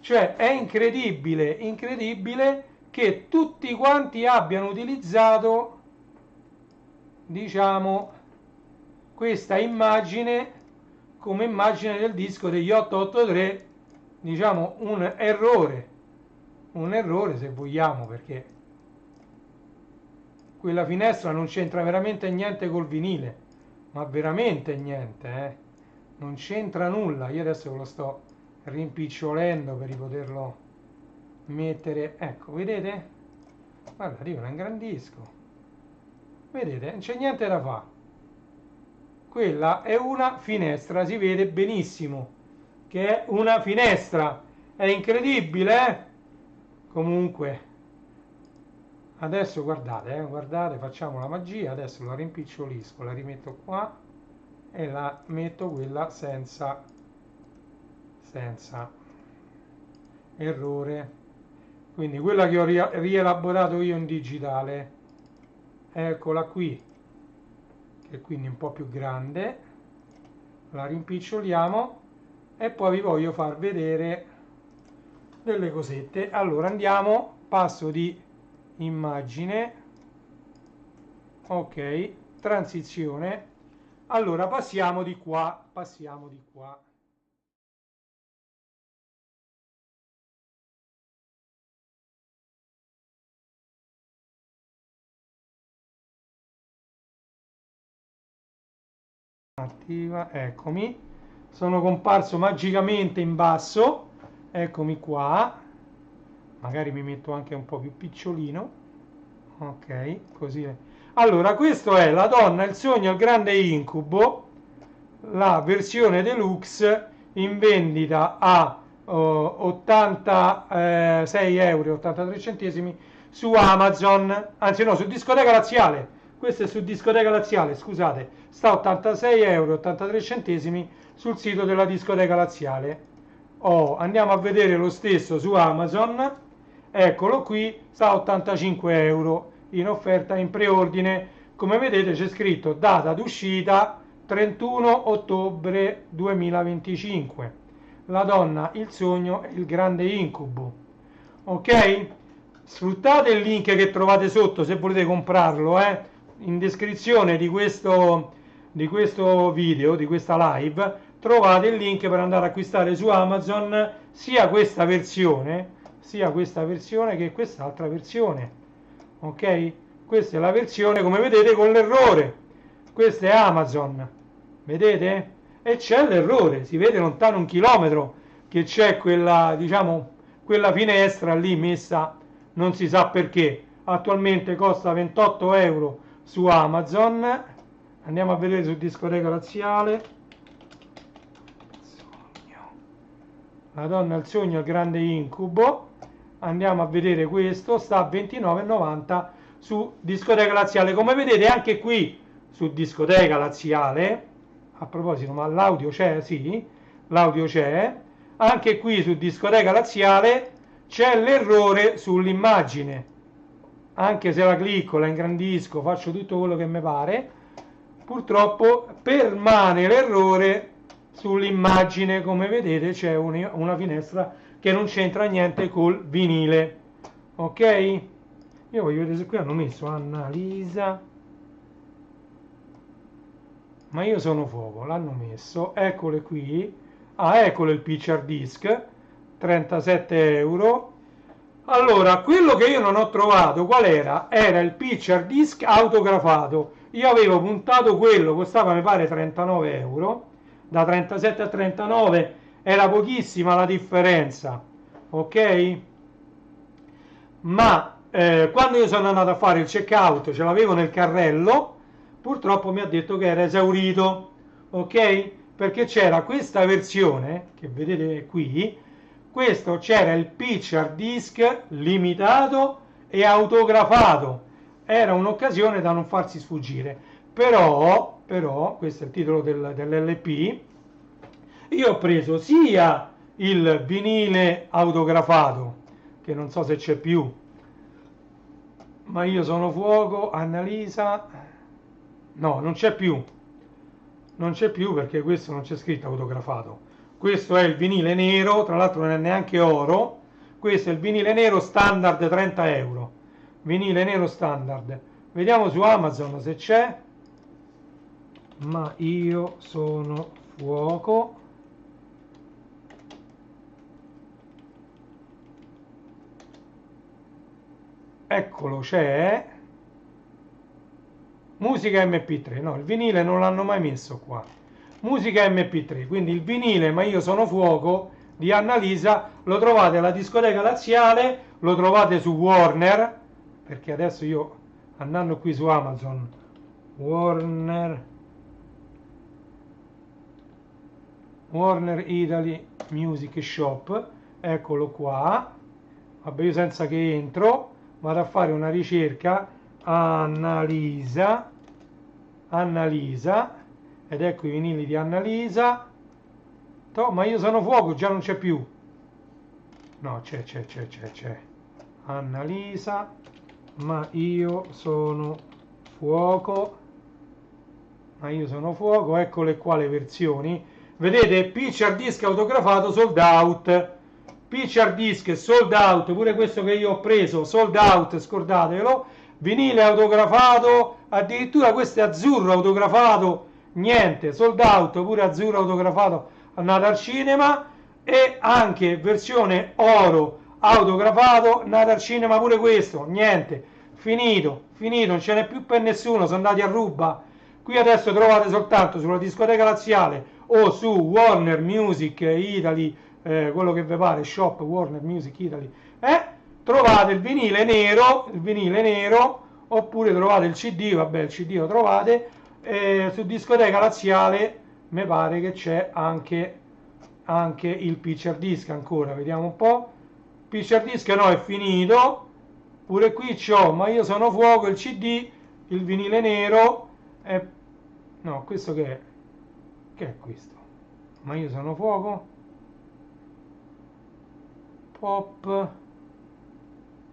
Cioè è incredibile, incredibile che tutti quanti abbiano utilizzato, diciamo, questa immagine come immagine del disco degli 883, diciamo un errore se vogliamo, perché quella finestra non c'entra veramente niente col vinile, ma veramente niente, non c'entra nulla. Io adesso lo sto rimpicciolendo per poterlo mettere, ecco, vedete? Guarda, io la ingrandisco, vedete, non c'è niente da fare. Quella è una finestra, si vede benissimo che è una finestra, è incredibile, eh? Comunque adesso guardate, guardate, facciamo la magia, adesso la rimpicciolisco, la rimetto qua e la metto quella senza errore. Quindi quella che ho rielaborato io in digitale, eccola qui, che è quindi un po' più grande, la rimpiccioliamo e poi vi voglio far vedere delle cosette. Allora andiamo, passo di immagine, ok, transizione. Allora passiamo di qua, passiamo di qua. Attiva, eccomi, sono comparso magicamente in basso, eccomi qua, magari mi metto anche un po' più picciolino, ok, così è. Allora, questo è La donna, il sogno, il grande incubo, la versione deluxe in vendita a 86 euro e 83 centesimi su Amazon, anzi no, su Discoteca Laziale. Questo è su Discoteca Laziale, scusate, sta a 86 euro e 83 centesimi sul sito della Discoteca Laziale. Oh, andiamo a vedere lo stesso su Amazon, eccolo qui, sta a 85 euro in offerta in preordine. Come vedete c'è scritto data d'uscita 31 ottobre 2025. La donna, il sogno e il grande incubo. Ok? Sfruttate il link che trovate sotto se volete comprarlo, in descrizione di questo video, di questa live, trovate il link per andare ad acquistare su Amazon sia questa versione che quest'altra versione. Ok? Questa è la versione, come vedete, con l'errore. Questa è Amazon, vedete? E c'è l'errore, si vede lontano 1 chilometro che c'è quella, diciamo, quella finestra lì messa, non si sa perché. Attualmente costa 28 euro su Amazon. Andiamo a vedere su Discoteca Laziale. La donna, il sogno, il grande incubo. Andiamo a vedere questo, sta a 29,90 su Discoteca Laziale. Come vedete anche qui su Discoteca Laziale, a proposito, ma l'audio c'è? Sì, l'audio c'è. Anche qui su Discoteca Laziale c'è l'errore sull'immagine. Anche se la clicco, la ingrandisco, faccio tutto quello che mi pare, purtroppo permane l'errore sull'immagine. Come vedete c'è una finestra che non c'entra niente col vinile. Ok? Io voglio vedere se qui hanno messo Annalisa, ma io sono fuoco, l'hanno messo, eccole qui. Ah, eccolo il picture disc, 37 euro. Allora, quello che io non ho trovato qual era? Era il picture disc autografato. Io avevo puntato quello, costava mi pare 39 euro, da 37 a 39 era pochissima la differenza, ok? Ma quando io sono andato a fare il checkout, ce l'avevo nel carrello, purtroppo mi ha detto che era esaurito, ok? Perché c'era questa versione, che vedete qui, questo c'era il picture disc limitato e autografato, era un'occasione da non farsi sfuggire, però, questo è il titolo dell'LP, io ho preso sia il vinile autografato, che non so se c'è più, ma io sono fuoco, Annalisa, no, non c'è più, non c'è più perché questo non c'è scritto autografato. Questo è il vinile nero, tra l'altro non è neanche oro, questo è il vinile nero standard 30 euro, vinile nero standard. Vediamo su Amazon se c'è, ma io sono fuoco. Eccolo, c'è. Musica MP3, no, il vinile non l'hanno mai messo qua. Musica MP3, quindi il vinile Ma io sono fuoco di Annalisa lo trovate alla discoteca laziale, lo trovate su Warner, perché adesso io andando qui su Amazon, Warner Italy Music Shop, eccolo qua. Vabbè, io senza che entro vado a fare una ricerca Annalisa, ed ecco i vinili di Annalisa. Ma io sono fuoco, già non c'è più. No, c'è. Annalisa, ma io sono fuoco. Eccole qua le versioni. Vedete, picture disc autografato sold out. Picture disc sold out, pure questo che io ho preso sold out, scordatevelo. Vinile autografato, addirittura questo è azzurro autografato, niente, sold out, pure azzurro autografato, andato al cinema. E anche versione oro autografato, andato al cinema pure questo, niente, finito, non ce n'è più per nessuno, sono andati a ruba. Qui adesso trovate soltanto sulla discoteca laziale o su Warner Music Italy, quello che vi pare, shop Warner Music Italy, trovate il vinile nero, oppure trovate il CD, vabbè il CD lo trovate, su discoteca laziale mi pare che c'è anche il picture disc ancora, vediamo un po', picture disc no, è finito, pure qui c'ho Ma io sono fuoco, il CD, il vinile nero, no, questo che è? Che è questo? Ma io sono fuoco, pop,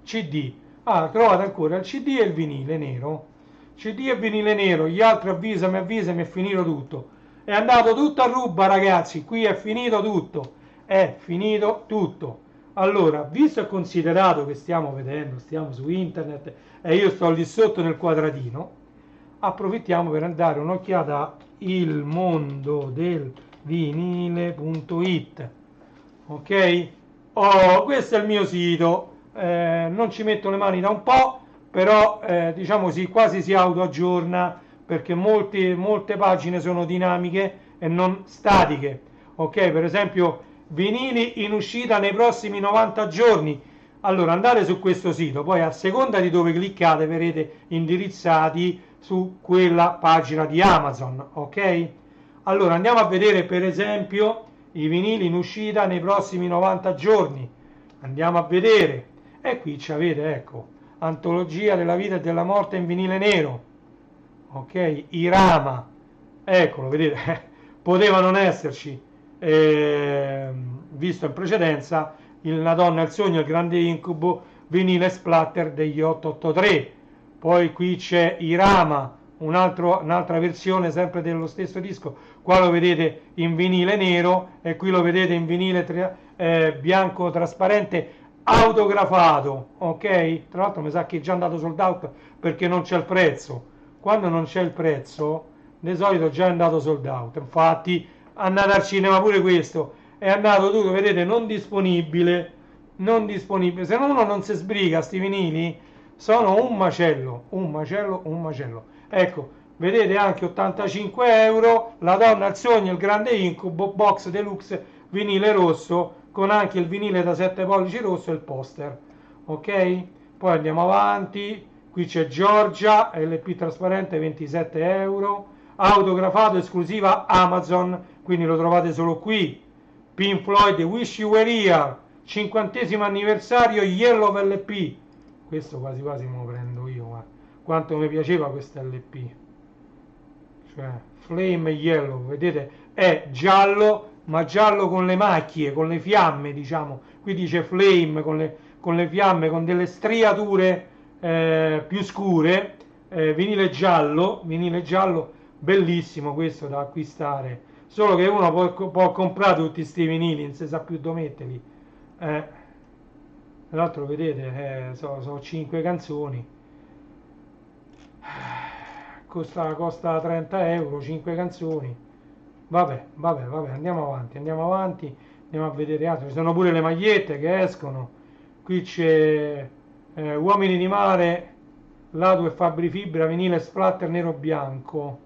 CD. Ah, trovate ancora il CD e il vinile nero. CD e vinile nero, gli altri avvisami, è finito tutto. È andato tutto a ruba, ragazzi, qui è finito tutto. È finito tutto. Allora, visto e considerato che stiamo su internet e io sto lì sotto nel quadratino, approfittiamo per andare un'occhiata a ilmondodelvinile.it. Ok? Oh, questo è il mio sito, non ci metto le mani da un po', però diciamo quasi si autoaggiorna perché molte pagine sono dinamiche e non statiche. Ok, per esempio vinili in uscita nei prossimi 90 giorni. Allora andate su questo sito, poi a seconda di dove cliccate verrete indirizzati su quella pagina di Amazon. Ok? Allora andiamo a vedere per esempio i vinili in uscita nei prossimi 90 giorni. Andiamo a vedere. E qui ci avete, ecco, Antologia della vita e della morte in vinile nero. Ok, Irama. Eccolo, vedete, poteva non esserci, visto in precedenza, La donna, il sogno, il grande incubo, vinile splatter degli 883. Poi qui c'è Irama, un'altra versione sempre dello stesso disco, qua lo vedete in vinile nero e qui lo vedete in vinile bianco trasparente, autografato, ok? Tra l'altro mi sa che è già andato sold out perché non c'è il prezzo. Quando non c'è il prezzo, di solito è già andato sold out. Infatti, è andato al cinema pure questo, è andato tutto, vedete, non disponibile, non disponibile. Se no uno non si sbriga, sti vinili sono un macello, un macello, un macello. Ecco, vedete anche 85 euro, la donna al sogno, il grande incubo, box deluxe, vinile rosso, con anche il vinile da 7 pollici rosso e il poster. Ok? Poi andiamo avanti, qui c'è Giorgia, LP trasparente 27 euro, autografato esclusiva Amazon, quindi lo trovate solo qui. Pink Floyd Wish You Were Here, 50° anniversario Yellow LP, questo quasi quasi me lo prendo io, ma quanto mi piaceva questo LP, cioè Flame Yellow, vedete, è giallo, ma giallo con le macchie, con le fiamme, diciamo. Qui dice Flame con le fiamme, con delle striature più scure, vinile giallo, bellissimo questo da acquistare. Solo che uno può comprare tutti questi vinili, non si sa più dove metterli. Tra l'altro vedete, sono 5 canzoni, costa 30 euro, 5 canzoni. Vabbè, andiamo avanti, andiamo a vedere altro. Ci sono pure le magliette che escono. Qui c'è Uomini di Mare, Ladu e Fabri Fibra, vinile splatter nero-bianco.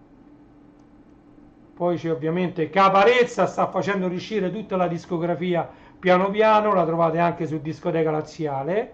Poi c'è ovviamente Caparezza, sta facendo riuscire tutta la discografia piano piano, la trovate anche su Discoteca Laziale.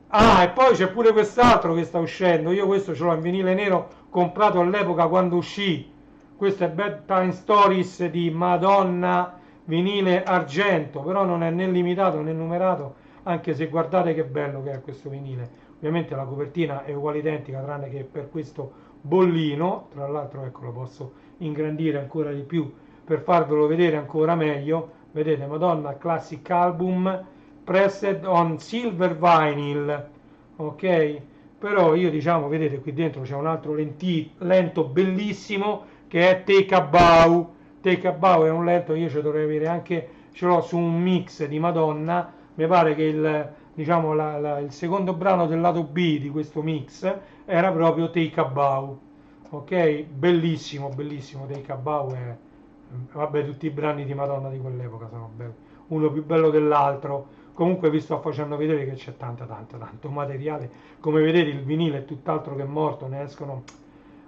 Ah, e poi c'è pure quest'altro che sta uscendo. Io questo ce l'ho in vinile nero, comprato all'epoca quando uscì. Questo è Bedtime Stories di Madonna, vinile argento, però non è né limitato né numerato, anche se guardate che bello che è questo vinile. Ovviamente la copertina è uguale identica, tranne che per questo bollino. Tra l'altro, ecco, lo posso ingrandire ancora di più per farvelo vedere ancora meglio. Vedete, Madonna Classic Album pressed on silver vinyl, ok? Però io, diciamo, vedete qui dentro c'è un altro lento bellissimo che è Take a Bow. Take a Bow è un lento che io ci dovrei avere anche, ce l'ho su un mix di Madonna. Mi pare che diciamo, il secondo brano del lato B di questo mix era proprio Take a Bow, ok? Bellissimo, bellissimo. Take a Bow è, vabbè, tutti i brani di Madonna di quell'epoca sono belli, uno più bello dell'altro. Comunque vi sto facendo vedere che c'è tanto materiale. Come vedete il vinile è tutt'altro che morto, ne escono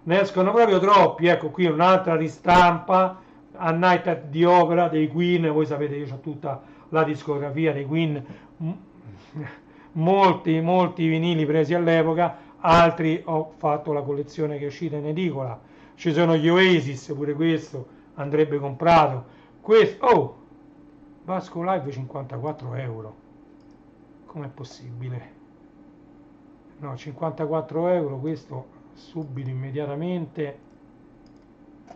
proprio troppi. Ecco, qui un'altra ristampa, A Night at the Opera dei Queen. Voi sapete, io ho tutta la discografia dei Queen, molti vinili presi all'epoca, altri ho fatto la collezione che è uscita in edicola. Ci sono gli Oasis, pure questo andrebbe comprato. Questo, oh, Vasco Live 54 euro, com'è possibile? No, 54 euro, questo subito, immediatamente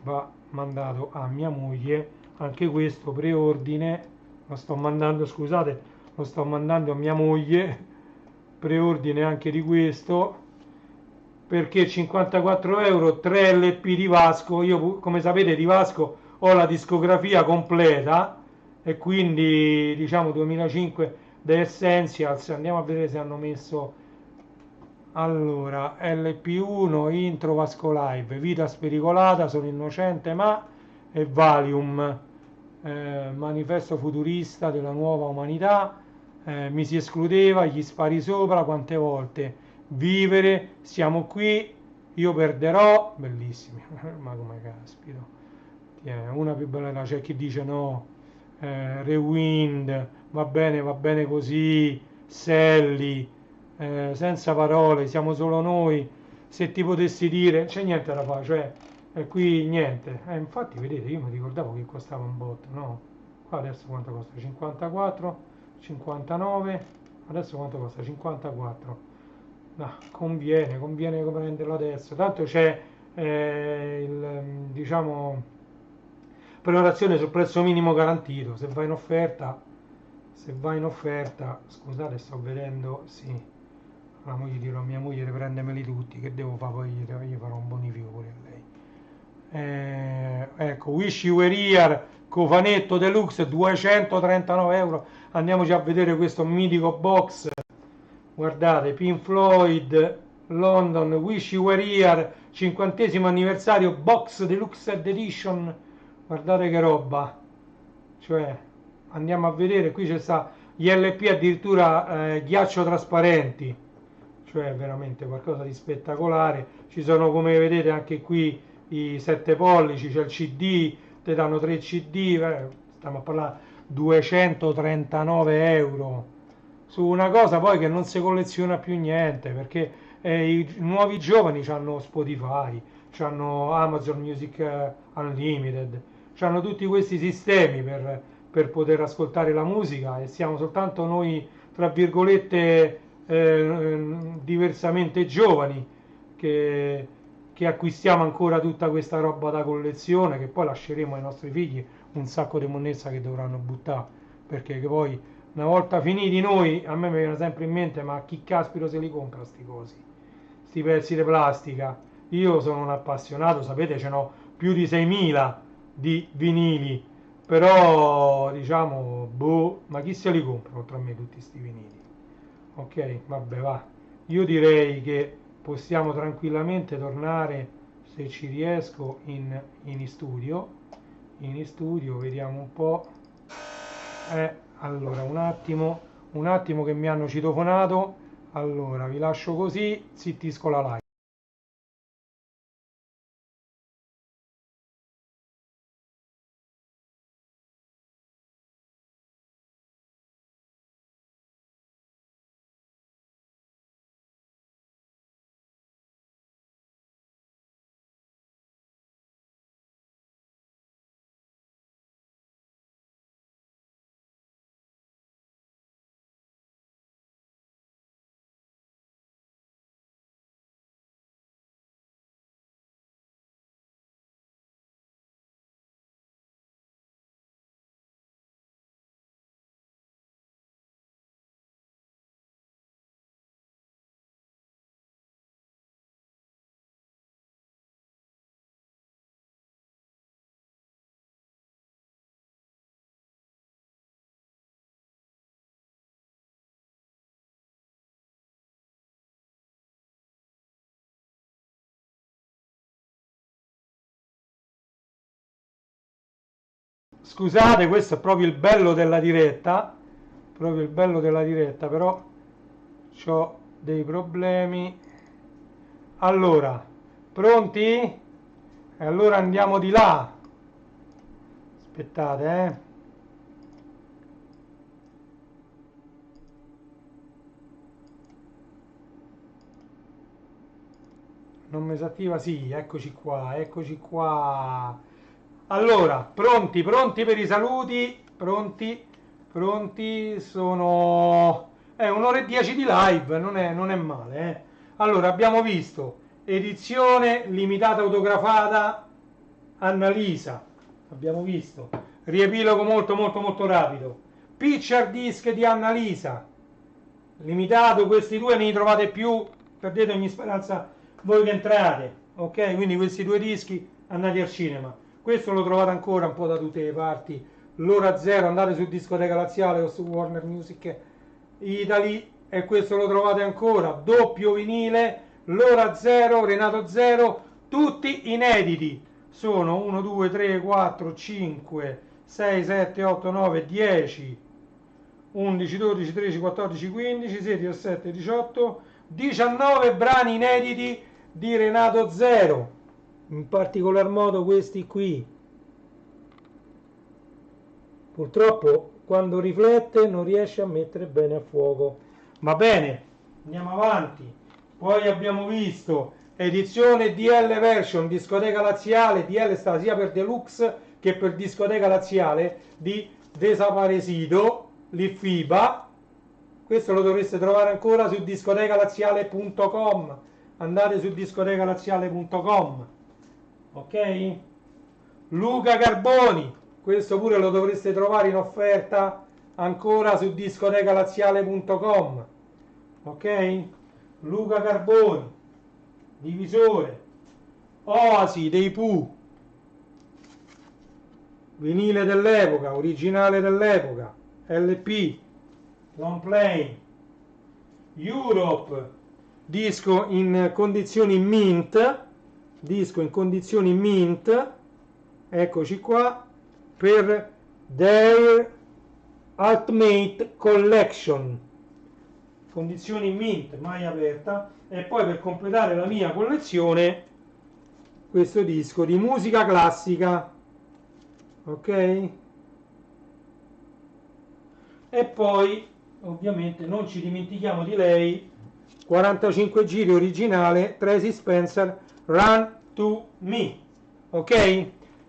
va mandato a mia moglie. Anche questo preordine, lo sto mandando, scusate, lo sto mandando a mia moglie, preordine anche di questo, perché 54 euro, 3 LP di Vasco. Io, come sapete, di Vasco ho la discografia completa, e quindi, diciamo, 2005 The Essentials. Andiamo a vedere se hanno messo, allora, LP1, Intro Vasco Live, Vita Spericolata, Sono Innocente Ma, e Valium, Manifesto Futurista della Nuova Umanità, Mi si escludeva, Gli spari sopra, Quante volte vivere, Siamo qui, Io perderò, bellissimi. Ma come caspito, una più bella, c'è chi dice no, Rewind, va bene così, Sally, senza parole, siamo solo noi, se ti potessi dire, c'è niente da fare, cioè qui niente. Infatti vedete, io mi ricordavo che costava un botto, no? Qua adesso quanto costa? 54, 59, adesso quanto costa? 54. No, conviene prenderlo adesso, tanto c'è diciamo, prenotazione sul prezzo minimo garantito. Se va in offerta, scusate, sto vedendo, sì, la moglie, dirò a mia moglie di prendermeli tutti, che devo fare, poi gli farò un bonifico pure a lei. Ecco, Wish You Were Here, cofanetto deluxe, 239 euro, andiamoci a vedere questo mitico box. Guardate, Pink Floyd, London, Wish You Were Here, 50° anniversario, box deluxe edition. Guardate che roba. Cioè, andiamo a vedere, qui c'è sta gli LP addirittura ghiaccio trasparenti. Cioè, veramente qualcosa di spettacolare. Ci sono, come vedete, anche qui i 7 pollici, c'è il CD, ti danno 3 CD, stiamo a parlare 239 euro su una cosa poi che non si colleziona più niente, perché i nuovi giovani hanno Spotify, hanno Amazon Music Unlimited, hanno tutti questi sistemi per poter ascoltare la musica e siamo soltanto noi, tra virgolette, diversamente giovani che, che acquistiamo ancora tutta questa roba da collezione, che poi lasceremo ai nostri figli un sacco di monnezza che dovranno buttare, perché che poi una volta finiti noi, a me mi viene sempre in mente, ma chi caspiro se li compra sti cosi, sti pezzi di plastica? Io sono un appassionato, sapete, ce n'ho più di 6.000 di vinili, però diciamo, boh, ma chi se li compra oltre a me tutti sti vinili? Ok, vabbè, va. Io direi che possiamo tranquillamente tornare, se ci riesco, in studio. In studio, vediamo un po'. Allora, un attimo che mi hanno citofonato. Allora, vi lascio così, zittisco la live. Scusate, questo è proprio il bello della diretta, proprio il bello della diretta, però ho dei problemi. Allora, pronti? E allora andiamo di là. Aspettate, Non mi si attiva? Sì, eccoci qua, eccoci qua. Allora, pronti, pronti per i saluti? Pronti, pronti, sono... un'ora e 10 di live, non è male, Allora, abbiamo visto edizione limitata autografata Annalisa, abbiamo visto, riepilogo molto molto molto rapido, Picture Disc di Annalisa, limitato, questi due ne trovate più, perdete ogni speranza voi che entrate, ok? Quindi questi due dischi andati al cinema, questo lo trovate ancora un po' da tutte le parti, l'ora zero, andate su Discoteca Laziale o su Warner Music Italy e questo lo trovate ancora, doppio vinile, l'ora zero, Renato Zero, tutti inediti, sono 1, 2, 3, 4, 5, 6, 7, 8, 9, 10, 11, 12, 13, 14, 15, 16, 17, 18, 19 brani inediti di Renato Zero, in particolar modo questi qui. Purtroppo quando riflette non riesce a mettere bene a fuoco. Va bene, andiamo avanti. Poi abbiamo visto edizione DL version discoteca laziale, DL sta sia per deluxe che per discoteca laziale di Desaparecido, l'IFIBA. Questo lo dovreste trovare ancora su discotecalaziale.com. Andate su discotecalaziale.com. Ok? Luca Carboni, questo pure lo dovreste trovare in offerta ancora su discotecalaziale.com. Ok? Luca Carboni, divisore, Oasi dei Pooh, vinile dell'epoca, originale dell'epoca, LP, long play Europe, disco in condizioni mint, disco in condizioni mint, eccoci qua, per Their Ultimate Collection, condizioni mint, mai aperta. E poi per completare la mia collezione questo disco di musica classica, ok? E poi ovviamente non ci dimentichiamo di lei, 45 giri originale, Tracy Spencer, Run to Me, ok?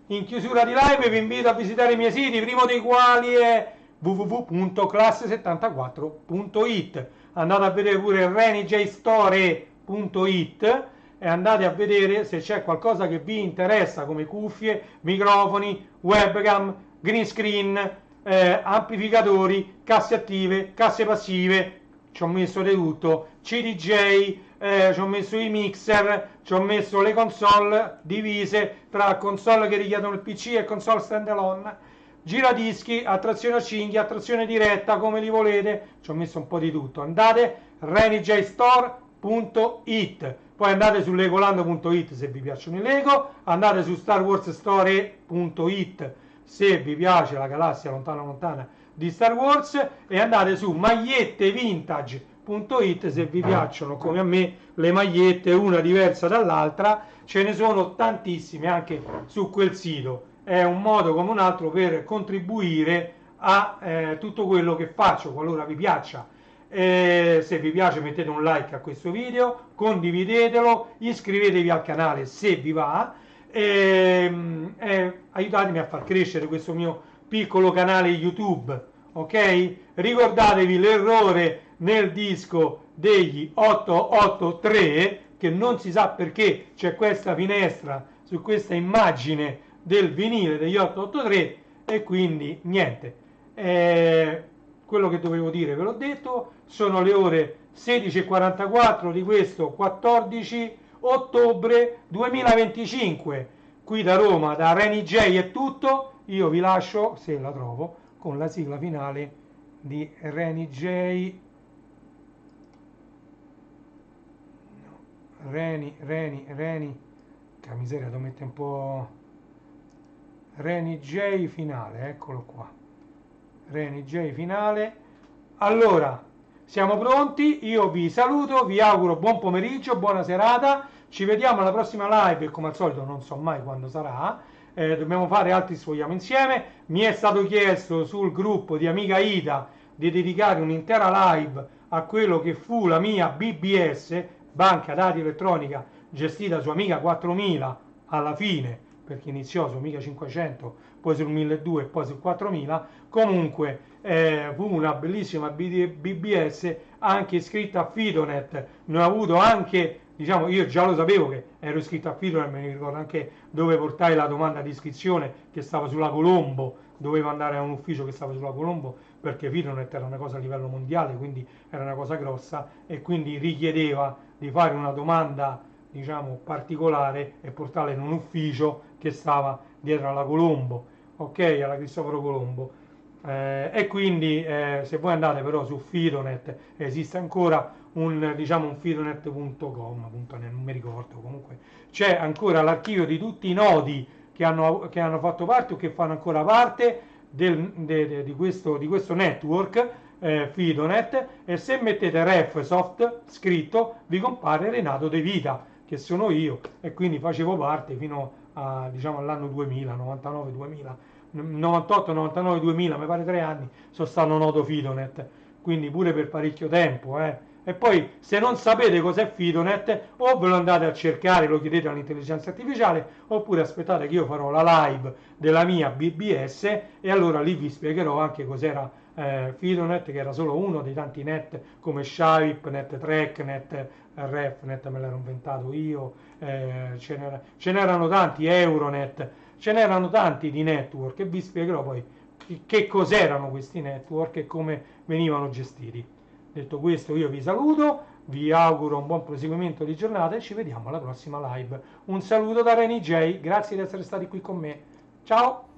In chiusura di live vi invito a visitare i miei siti, primo dei quali è www.classe74.it. andate a vedere pure renijstore.it e andate a vedere se c'è qualcosa che vi interessa come cuffie, microfoni, webcam, green screen, amplificatori, casse attive, casse passive. Ci ho messo di tutto, CDJ, ci ho messo i mixer, ci ho messo le console divise tra console che richiedono il PC e console standalone, giradischi, attrazione a cinghia, attrazione diretta, come li volete, ci ho messo un po' di tutto. Andate renijstore.it, poi andate su legolando.it se vi piacciono i Lego, andate su starwarsstory.it se vi piace la galassia lontana lontana di Star Wars, e andate su magliettevintage.it se vi piacciono come a me le magliette una diversa dall'altra. Ce ne sono tantissime anche su quel sito, è un modo come un altro per contribuire a tutto quello che faccio, qualora vi piaccia. Se vi piace mettete un like a questo video, condividetelo, iscrivetevi al canale se vi va, aiutatemi a far crescere questo mio piccolo canale YouTube, ok? Ricordatevi l'errore nel disco degli 883, che non si sa perché c'è questa finestra su questa immagine del vinile degli 883, e quindi niente, quello che dovevo dire ve l'ho detto. Sono le ore 16:44 di questo 14 ottobre 2025. Qui da Roma, da Reni J è tutto. Io vi lascio, se la trovo, con la sigla finale di Reni J. Reni, che miseria, devo mettere un po'. Reni J finale, eccolo qua. Reni J finale. Allora, siamo pronti, io vi saluto, vi auguro buon pomeriggio, buona serata, ci vediamo alla prossima live, e come al solito non so mai quando sarà, dobbiamo fare altri Sfogliamo Insieme. Mi è stato chiesto sul gruppo di Amica Ida di dedicare un'intera live a quello che fu la mia BBS, banca dati elettronica, gestita su Amiga 4000 alla fine, perché iniziò su Amiga 500, poi sul 1200 e poi sul 4000. Comunque fu una bellissima BBS anche iscritta a Fidonet. Ne ho avuto anche, diciamo, io già lo sapevo che ero iscritto a Fidonet, me ne ricordo anche dove portai la domanda di iscrizione, che stava sulla Colombo, dovevo andare a un ufficio che stava sulla Colombo, perché Fidonet era una cosa a livello mondiale, quindi era una cosa grossa, e quindi richiedeva di fare una domanda, diciamo, particolare e portarla in un ufficio che stava dietro alla Colombo, ok, alla Cristoforo Colombo. E quindi se voi andate però su Fidonet, esiste ancora un, diciamo, un fidonet.com, non mi ricordo, comunque c'è ancora l'archivio di tutti i nodi che hanno fatto parte o che fanno ancora parte di questo network, Fidonet, e se mettete RefSoft scritto vi compare Renato De Vita, che sono io, e quindi facevo parte fino a, diciamo, all'anno 2000, 99, 2000, 98, 99, 2000, mi pare 3 anni, sono stato noto Fidonet, quindi pure per parecchio tempo. E poi, se non sapete cos'è Fidonet, o ve lo andate a cercare, lo chiedete all'intelligenza artificiale, oppure aspettate che io farò la live della mia BBS, e allora lì vi spiegherò anche cos'era Fidonet, che era solo uno dei tanti net come Shivepnet, TrackNet, RefNet me l'ero inventato io, ce n'erano tanti, Euronet, ce n'erano tanti di network, e vi spiegherò poi che cos'erano questi network e come venivano gestiti. Detto questo, io vi saluto, vi auguro un buon proseguimento di giornata e ci vediamo alla prossima live. Un saluto da Reni J, grazie di essere stati qui con me. Ciao!